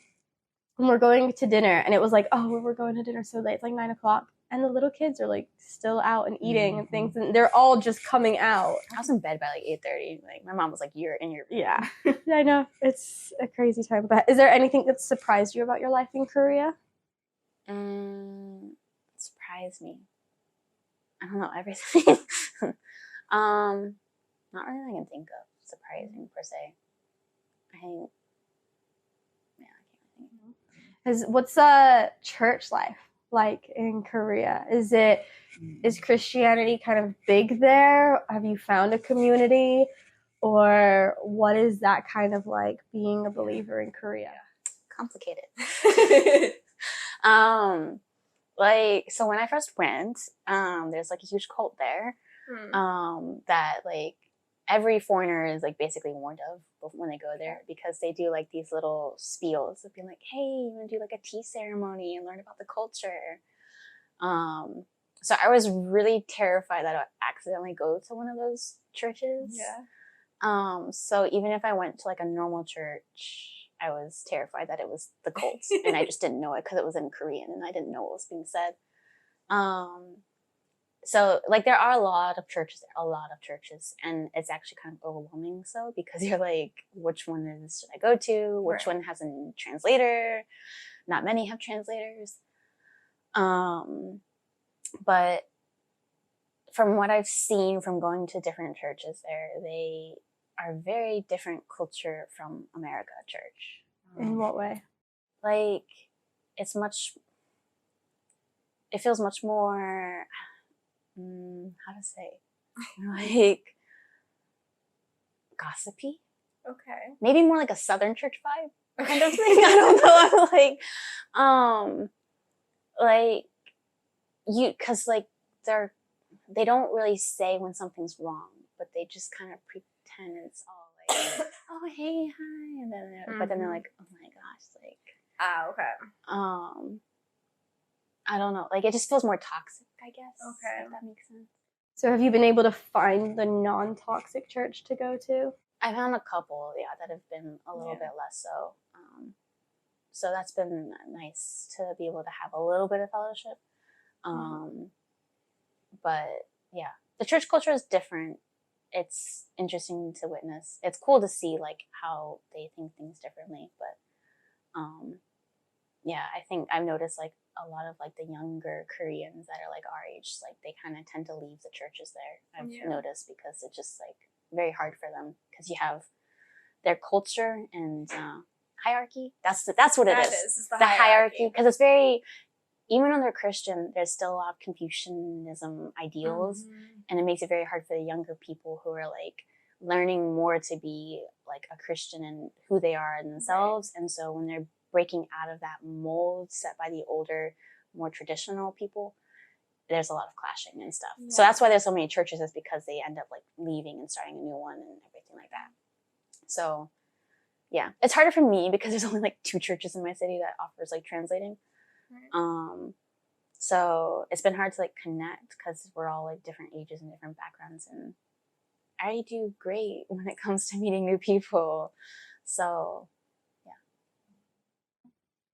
when we're going to dinner, and it was like, oh, we're going to dinner so late, it's like 9 o'clock. And the little kids are like still out and eating and things, and they're all just coming out.
I was in bed by like 8:30. Like my mom was like, "You're in your room."
Yeah, I know, it's a crazy time. But is there anything that surprised you about your life in Korea?
Surprised me. I don't know, everything. Not really I can think of surprising per se. I think, I can't think.
What's church life like in Korea? Is Christianity kind of big there? Have you found a community, or what is that kind of like being a believer in Korea?
Complicated. Like, so when I first went, there's like a huge cult there, that like every foreigner is like basically warned of when they go there, because they do like these little spiels of being like, hey, you want to do like a tea ceremony and learn about the culture. So I was really terrified that I would accidentally go to one of those churches. So even if I went to like a normal church, I was terrified that it was the cult, and I just didn't know it because it was in Korean and I didn't know what was being said. So like there are a lot of churches, and it's actually kind of overwhelming. So because you're like, which one should I go to? Which one has a translator? Not many have translators. But from what I've seen from going to different churches there, they are very different culture from America church.
In what way?
Like, it feels much more, how to say, like, gossipy.
Okay.
Maybe more like a Southern church vibe kind of thing. I don't know. Cause like they don't really say when something's wrong, but they just kind of pretend it's all like, oh, hey, hi. And then but then they're like, oh my gosh, like,
okay.
I don't know. Like, it just feels more toxic, I guess.
Okay.
If that makes sense.
So have you been able to find the non-toxic church to go to?
I found a couple, that have been a little bit less so. So that's been nice to be able to have a little bit of fellowship. But yeah, the church culture is different. It's interesting to witness. It's cool to see like how they think things differently. But yeah, I think I've noticed like a lot of like the younger Koreans that are like our age, like they kind of tend to leave the churches there. I've noticed, because it's just like very hard for them, because you have their culture and hierarchy. That's what it is. It's the hierarchy, because it's very, even when they're Christian, there's still a lot of Confucianism ideals, and it makes it very hard for the younger people who are like learning more to be like a Christian and who they are in themselves. And so when they're breaking out of that mold set by the older, more traditional people, there's a lot of clashing and stuff. So that's why there's so many churches, is because they end up like leaving and starting a new one and everything like that. So yeah, it's harder for me because there's only like 2 churches in my city that offers like translating. So it's been hard to like connect, because we're all like different ages and different backgrounds, and I do great when it comes to meeting new people. So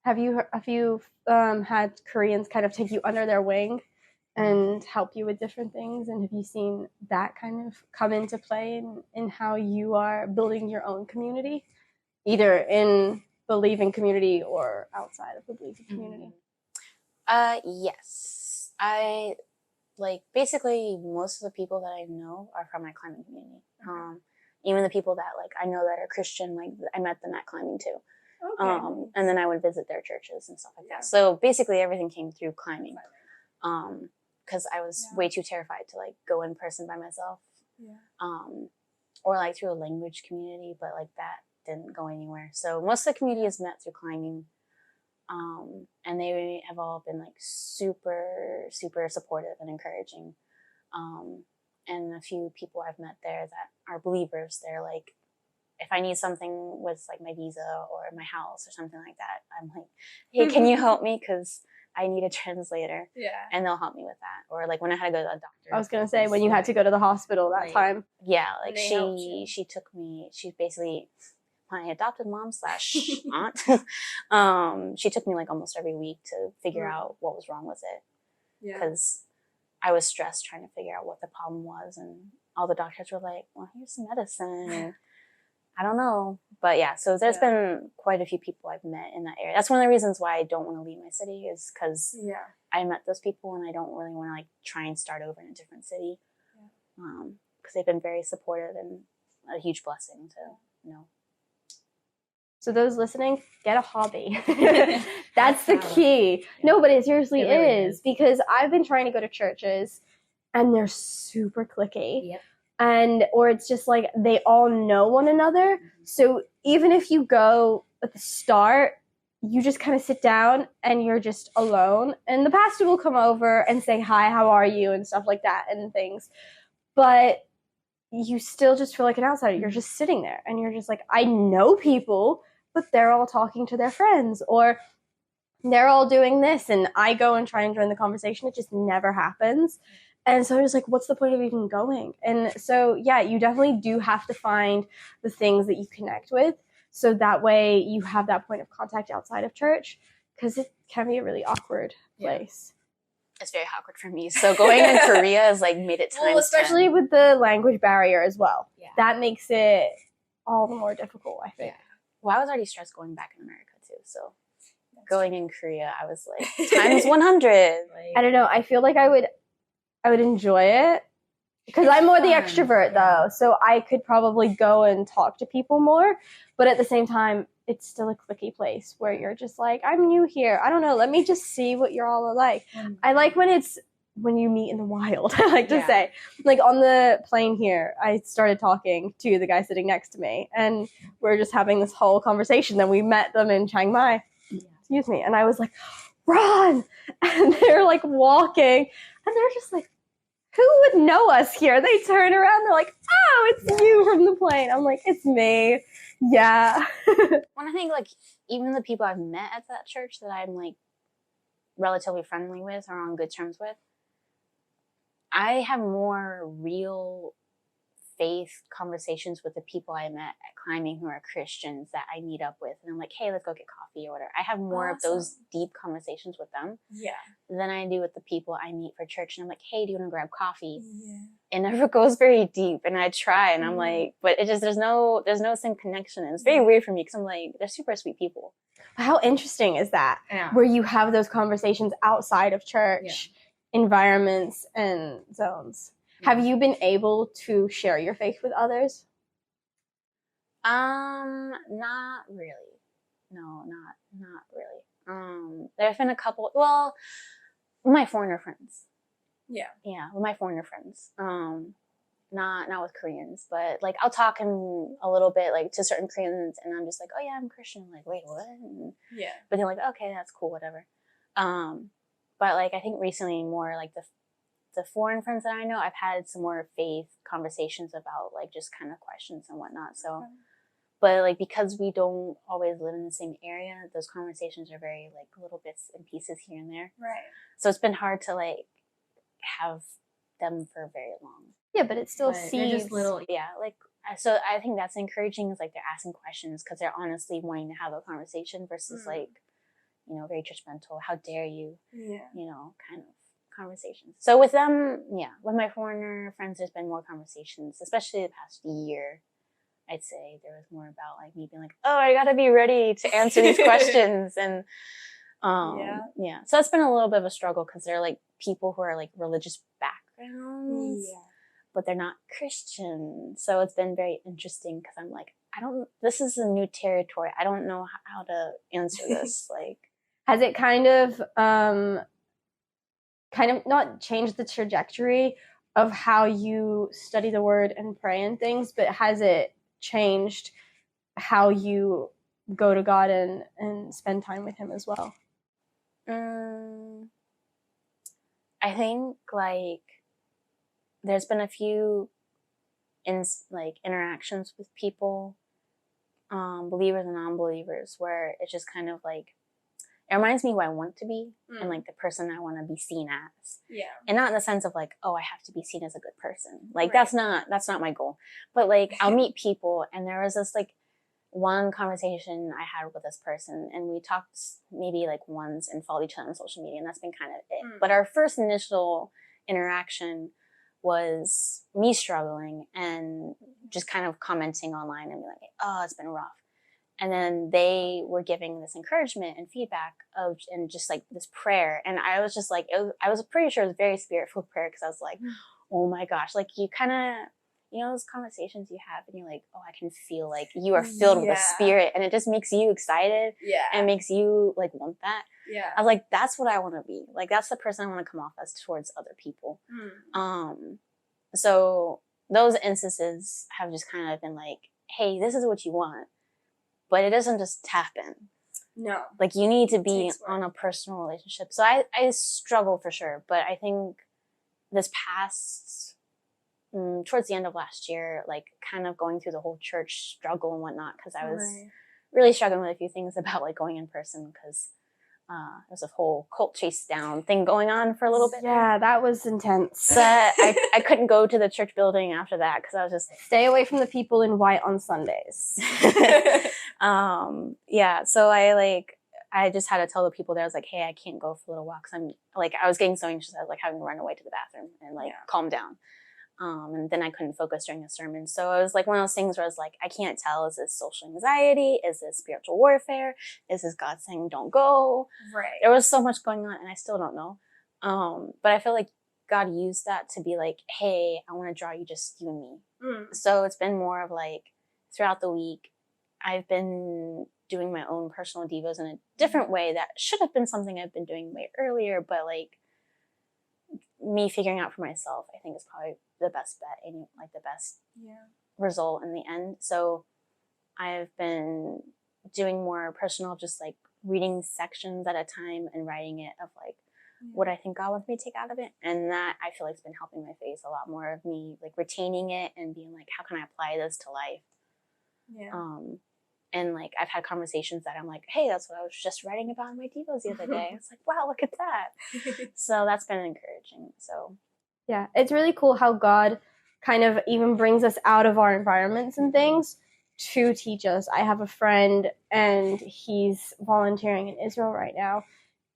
Have you had Koreans kind of take you under their wing and help you with different things? And have you seen that kind of come into play in how you are building your own community, either in believing community or outside of the believing community?
Yes. I like basically most of the people that I know are from my climbing community. Even the people that like I know that are Christian, like I met them at climbing too. Okay. And then I would visit their churches and stuff like that. So basically everything came through climbing. Because I was way too terrified to like go in person by myself. Or like through a language community, but like that didn't go anywhere. So most of the community is met through climbing. And they have all been like super, super supportive and encouraging. And a few people I've met there that are believers, they're like, if I need something with like my visa or my house or something like that, I'm like, hey, can you help me? Because I need a translator.
Yeah.
And they'll help me with that. Or like when I had to go to a doctor.
I was going to say, when you had to go to the hospital that time.
Yeah, like she took me, she basically, my adopted mom / aunt, she took me like almost every week to figure out what was wrong with it. Because I was stressed trying to figure out what the problem was. And all the doctors were like, well, here's some medicine. And I don't know. But yeah, so there's been quite a few people I've met in that area. That's one of the reasons why I don't want to leave my city, is because I met those people and I don't really want to like try and start over in a different city. Because they've been very supportive and a huge blessing to know.
So those listening, get a hobby. That's the key. No, but it seriously really is, because I've been trying to go to churches and they're super cliquey. Yep. And, or it's just like they all know one another. So even if you go at the start, you just kind of sit down and you're just alone. And the pastor will come over and say, hi, how are you? And stuff like that and things. But you still just feel like an outsider. You're just sitting there and you're just like, I know people, but they're all talking to their friends, or they're all doing this. And I go and try and join the conversation. It just never happens. And so I was like, what's the point of even going? And so, yeah, you definitely do have to find the things that you connect with. So that way you have that point of contact outside of church, because it can be a really awkward place.
It's very awkward for me. So going in Korea has like made it times 10.
Especially with the language barrier as well. Yeah. That makes it all the more difficult, I think.
Yeah. Well, I was already stressed going back in America too. So going in Korea, I was like times 100. Like,
I don't know. I feel like I would enjoy it, because I'm more the extrovert though. So I could probably go and talk to people more. But at the same time, it's still a cliquey place where you're just like, I'm new here. I don't know. Let me just see what you're all like. I like when you meet in the wild, I like to say. Like on the plane here, I started talking to the guy sitting next to me, and we're just having this whole conversation. Then we met them in Chiang Mai. Excuse me. And I was like, run! And they're like walking, and they're just like, who would know us here? They turn around, they're like, oh, it's you from the plane. I'm like, it's me. Yeah.
When I think like even the people I've met at that church that I'm like relatively friendly with or on good terms with, I have more real faith conversations with the people I met at climbing who are Christians that I meet up with. And I'm like, hey, let's go get coffee or whatever. I have more of those deep conversations with them than I do with the people I meet for church. And I'm like, hey, do you want to grab coffee? It never goes very deep. And I try and I'm like, but it just, there's no same connection. And it's very weird for me because I'm like, they're super sweet people.
How interesting is that? Where you have those conversations outside of church environments and zones. Have you been able to share your faith with others?
Not really. No, not really. There have been a couple, well, with my foreigner friends. Yeah, with my foreigner friends. Not with Koreans, but like I'll talk in a little bit like to certain Koreans and I'm just like, oh yeah, I'm Christian. I'm like, wait, what? And, but they're like, okay, that's cool, whatever. But like I think recently more like the foreign friends that I know, I've had some more faith conversations about like just kind of questions and whatnot. So, but like because we don't always live in the same area, those conversations are very like little bits and pieces here and there. Right. So it's been hard to like have them for very long.
Yeah, but it's still seeds.
Just little, like so I think that's encouraging is like they're asking questions because they're honestly wanting to have a conversation versus like, you know, very judgmental. How dare you? You know, kind of conversations. So with them, with my foreigner friends, there's been more conversations, especially the past year. I'd say there was more about like me being like, oh, I gotta be ready to answer these questions. And so it's been a little bit of a struggle because they're like people who are like religious backgrounds, but they're not Christian. So it's been very interesting because I'm like, this is a new territory. I don't know how to answer this. Like,
has it kind of not changed the trajectory of how you study the word and pray and things, but has it changed how you go to God and spend time with him as well?
I think like there's been a few interactions with people, believers and non-believers, where it's just kind of like, it reminds me who I want to be and like the person I want to be seen as.
Yeah.
And not in the sense of like, oh, I have to be seen as a good person. Like that's not my goal. But like I'll meet people, and there was this like one conversation I had with this person, and we talked maybe like once and followed each other on social media, and that's been kind of it. But our first initial interaction was me struggling and just kind of commenting online and be like, oh, it's been rough. And then they were giving this encouragement and feedback and just like this prayer. And I was just like, I was pretty sure it was very spirit-filled prayer, because I was like, oh my gosh, like you kind of, you know, those conversations you have and you're like, oh, I can feel like you are filled with the spirit, and it just makes you excited and makes you like want that. Yeah. I was like, that's what I want to be. Like, that's the person I want to come off as towards other people. So those instances have just kind of been like, hey, this is what you want. But it doesn't just happen.
No.
Like, you need to be on a personal relationship. So I struggle for sure. But I think this past, towards the end of last year, like kind of going through the whole church struggle and whatnot, because I was really struggling with a few things about like going in person, because there's a whole cult chase down thing going on for a little bit.
Yeah, that was intense.
But I couldn't go to the church building after that, because I was just
stay away from the people in white on Sundays.
Yeah, so I just had to tell the people there, I was like, hey, I can't go for a little while, because I'm like, I was getting so anxious, I was like having to run away to the bathroom and like calm down. And then I couldn't focus during the sermon. So it was like one of those things where I was like, I can't tell, is this social anxiety? Is this spiritual warfare? Is this God saying don't go?
Right.
There was so much going on, and I still don't know. But I feel like God used that to be like, hey, I want to draw you, just you and me. So it's been more of like, throughout the week, I've been doing my own personal devos in a different way that should have been something I've been doing way earlier, but like me figuring out for myself, I think is probably the best bet and like the best result in the end. So I've been doing more personal, just like reading sections at a time and writing it of like what I think God wants me to take out of it. And that I feel like it's been helping my faith a lot more, of me like retaining it and being like, how can I apply this to life? And like I've had conversations that I'm like, hey, that's what I was just writing about in my devos the other day. It's like, wow, look at that. So that's been encouraging. So
yeah, it's really cool how God kind of even brings us out of our environments and things to teach us. I have a friend, and he's volunteering in Israel right now,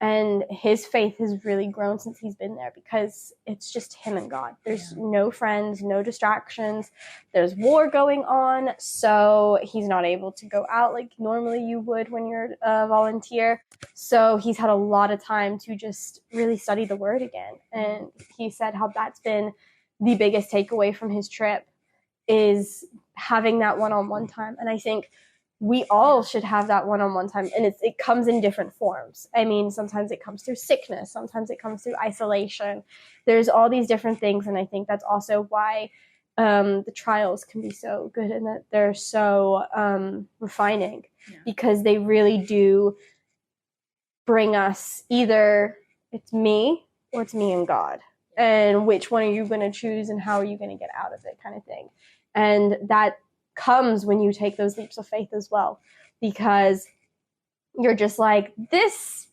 and his faith has really grown since he's been there, because it's just him and God. There's no friends, no distractions. There's war going on, so he's not able to go out like normally you would when you're a volunteer. So he's had a lot of time to just really study the word again. And he said how that's been the biggest takeaway from his trip, is having that one-on-one time. And I think we all should have that one-on-one time, and it comes in different forms. I mean, sometimes it comes through sickness, sometimes it comes through isolation. There's all these different things, and I think that's also why the trials can be so good, and that they're so refining, because they really do bring us, either it's me or it's me and God, and which one are you going to choose, and how are you going to get out of it, kind of thing. And that comes when you take those leaps of faith as well, because you're just like, this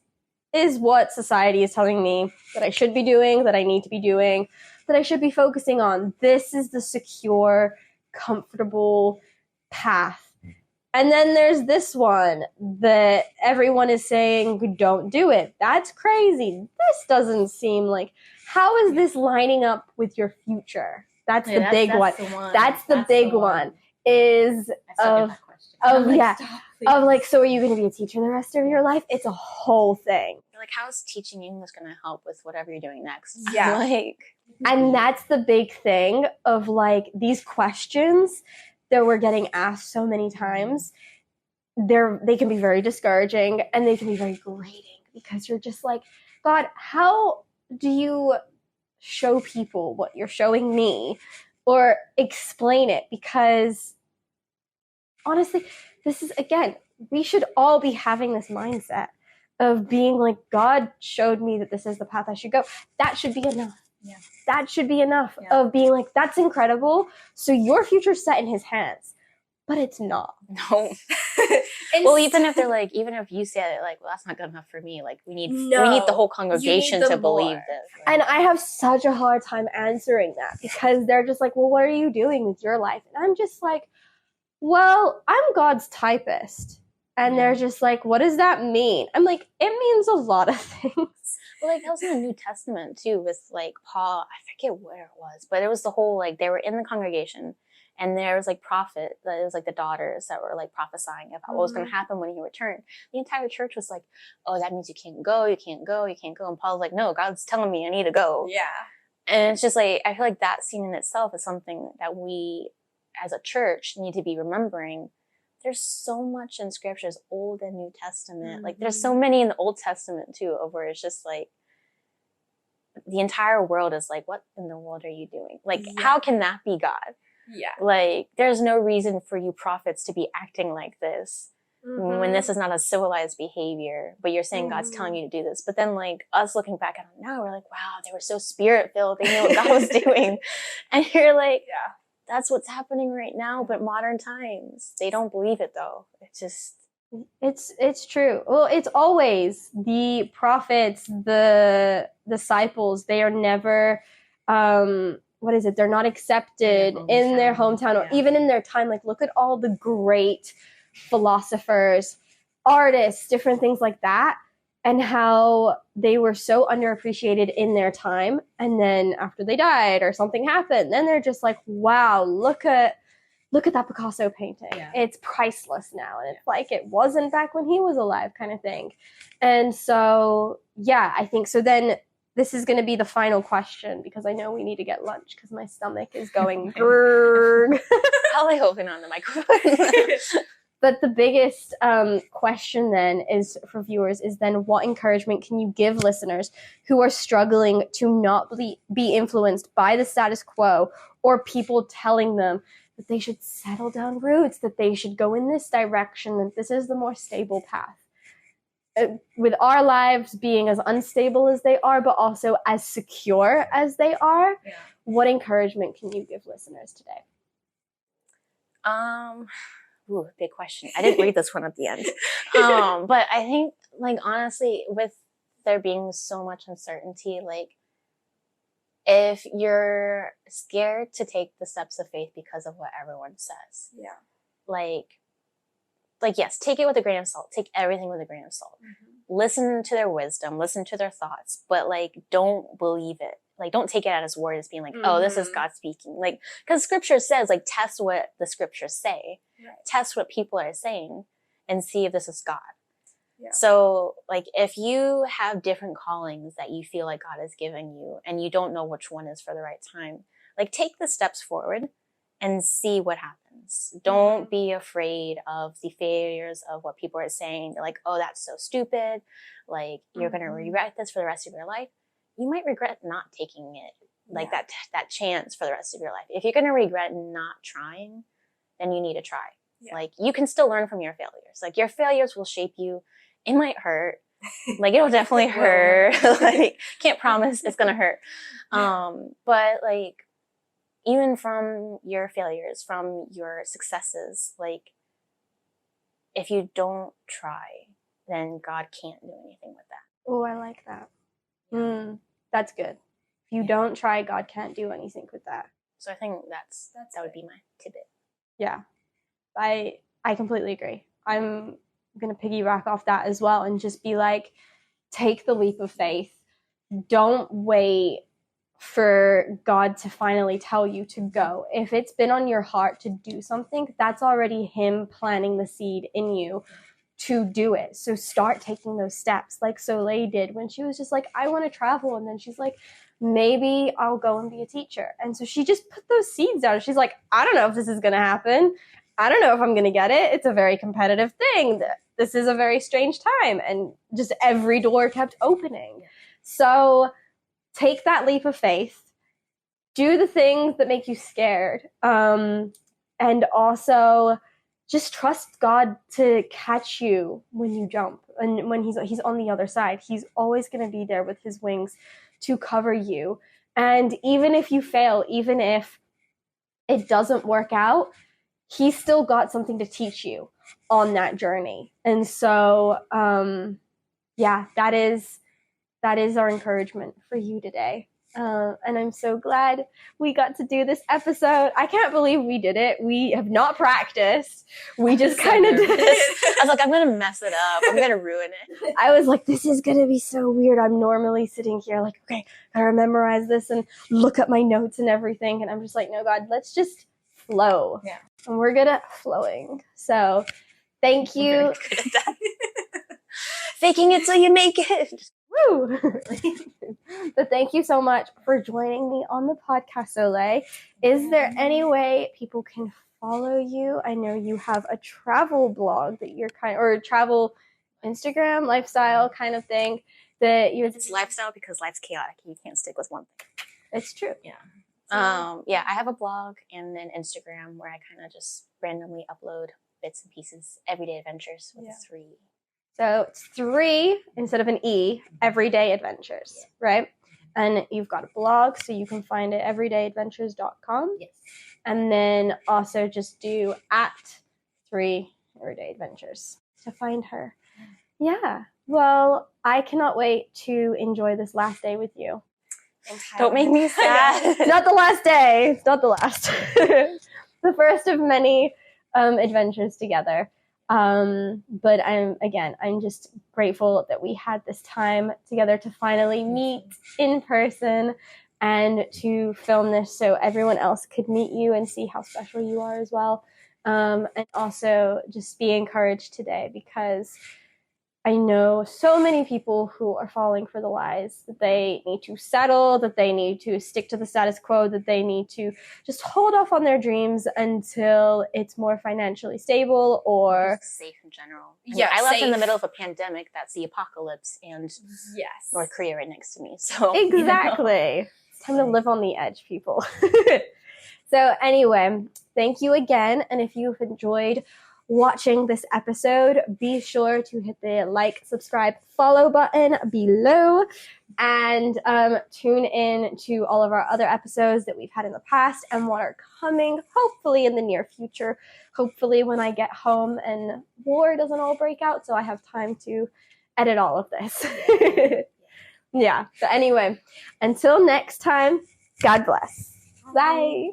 is what society is telling me that I should be doing, that I need to be doing, that I should be focusing on. This is the secure, comfortable path. And then there's this one that everyone is saying, don't do it. That's crazy. This doesn't seem like, how is this lining up with your future? That's the big one. That's the big one. Is of like, so are you going to be a teacher the rest of your life? It's a whole thing.
Like, how is teaching English going to help with whatever you're doing next?
Yeah.
Like,
and that's the big thing of like these questions that we're getting asked so many times. They can be very discouraging, and they can be very grating, because you're just like, God, how do you show people what you're showing me, or explain it? Because honestly, this is, again, we should all be having this mindset of being like, God showed me that this is the path I should go. That should be enough.
Yeah.
That should be enough of being like, that's incredible. So your future's set in his hands. But it's not.
No. Well, even if they're like, even if you say it like, well, that's not good enough for me. Like, we need the whole congregation to believe this.
Right? And I have such a hard time answering that because they're just like, well, what are you doing with your life? And I'm just like, well, I'm God's typist. And they're just like, what does that mean? I'm like, it means a lot of things.
Well, like, that was in the New Testament too, with like Paul, I forget where it was, but it was the whole, like, they were in the congregation and there was like prophet, that it was like the daughters that were like prophesying about what was going to happen when he returned. The entire church was like, oh, that means you can't go, you can't go, you can't go. And Paul's like, no, God's telling me I need to go.
Yeah.
And it's just like, I feel like that scene in itself is something that we as a church need to be remembering. There's so much in scriptures, Old and New Testament. Like, there's so many in the Old Testament too, of where it's just like, the entire world is like, what in the world are you doing? Like, how can that be God?
Yeah.
Like, there's no reason for you prophets to be acting like this when this is not a civilized behavior, but you're saying God's telling you to do this. But then, like, us looking back at it now, we're like, wow, they were so spirit-filled. They knew what God was doing. And you're like, that's what's happening right now, but modern times. They don't believe it, though. It's just...
It's true. Well, it's always the prophets, the disciples, they are never, they're not accepted in their hometown or even in their time. Like, look at all the great philosophers, artists, different things like that, and how they were so underappreciated in their time. And then after they died or something happened, then they're just like, wow, look at that Picasso painting. Yeah. It's priceless now. And it's like, it wasn't back when he was alive, kind of thing. And so, I think so. Then this is going to be the final question because I know we need to get lunch because my stomach is going grrrg.
Probably holding on the microphone.
But the biggest question then is for viewers is then what encouragement can you give listeners who are struggling to not be influenced by the status quo or people telling them that they should settle down roots, that they should go in this direction, that this is the more stable path. With our lives being as unstable as they are, but also as secure as they are, what encouragement can you give listeners today?
Ooh, big question. I didn't read this one at the end. But I think, like, honestly, with there being so much uncertainty, like, if you're scared to take the steps of faith because of what everyone says, like yes, take it with a grain of salt. Take everything with a grain of salt. Listen to their wisdom, listen to their thoughts, but like, don't believe it. Like, don't take it at his word as being like, oh, this is God speaking. Like, because scripture says, like, test what the scriptures say, test what people are saying, and see if this is God. So, like, if you have different callings that you feel like God is giving you and you don't know which one is for the right time, like, take the steps forward and see what happens. Don't be afraid of the failures of what people are saying. They're like, oh, that's so stupid. Like, you're going to regret this for the rest of your life. You might regret not taking it, like that chance for the rest of your life. If you're going to regret not trying, then you need to try. Like, you can still learn from your failures. Like, your failures will shape you. It might hurt. Like, it'll definitely hurt. Like, can't promise it's gonna hurt. But like, even from your failures, from your successes, like, if you don't try, then God can't do anything with that.
Oh, I like that. That's good. If you don't try, God can't do anything with that.
So I think that would be my tidbit.
Yeah, I completely agree. I'm going to piggyback off that as well and just be like, take the leap of faith. Don't wait for God to finally tell you to go. If it's been on your heart to do something, that's already him planting the seed in you to do it. So start taking those steps like Soleil did when she was just like, I want to travel. And then she's like, maybe I'll go and be a teacher. And so she just put those seeds down. She's like, I don't know if this is going to happen. I don't know if I'm going to get it. It's a very competitive thing. This is a very strange time. And just every door kept opening. So take that leap of faith. Do the things that make you scared. And also just trust God to catch you when you jump. And when he's on the other side, he's always going to be there with his wings to cover you. And even if you fail, even if it doesn't work out, he's still got something to teach you on that journey. And so, that is our encouragement for you today. And I'm so glad we got to do this episode. I can't believe we did it. We have not practiced. We just kind of did it.
I was like, I'm going to mess it up. I'm going to ruin it.
I was like, this is going to be so weird. I'm normally sitting here like, okay, gotta memorize this and look at my notes and everything. And I'm just like, no, God, let's just flow.
Yeah.
And we're good at flowing. So thank you.
I'm very good at that. Faking it till you make it.
Woo! But thank you so much for joining me on the podcast, Soleil. Is there any way people can follow you? I know you have a travel blog that you're or travel Instagram, lifestyle kind of thing that you.
It's lifestyle because life's chaotic. You can't stick with one thing.
It's true.
Yeah.
I have a blog and an Instagram where I kind of just randomly upload bits and pieces, everyday adventures with 3.
So it's 3 instead of an E, everyday adventures, right? And you've got a blog, so you can find it everydayadventures.com.
Yes.
And then also just do @3 everyday adventures to find her. Yeah. Well, I cannot wait to enjoy this last day with you.
Don't make me sad.
Not the last day. It's not the last. The first of many adventures together. But I'm just grateful that we had this time together to finally meet in person and to film this so everyone else could meet you and see how special you are as well. And also just be encouraged today, because I know so many people who are falling for the lies that they need to settle, that they need to stick to the status quo, that they need to just hold off on their dreams until it's more financially stable or
just safe in general.
I
left in the middle of a pandemic. That's the apocalypse, and North Korea right next to me. So
exactly. It's time to live on the edge, people. So anyway, thank you again. And if you've enjoyed watching this episode, be sure to hit the like, subscribe, follow button below, and tune in to all of our other episodes that we've had in the past and what are coming hopefully in the near future, hopefully when I get home and war doesn't all break out so I have time to edit all of this. Yeah, so anyway, until next time, God bless. Bye.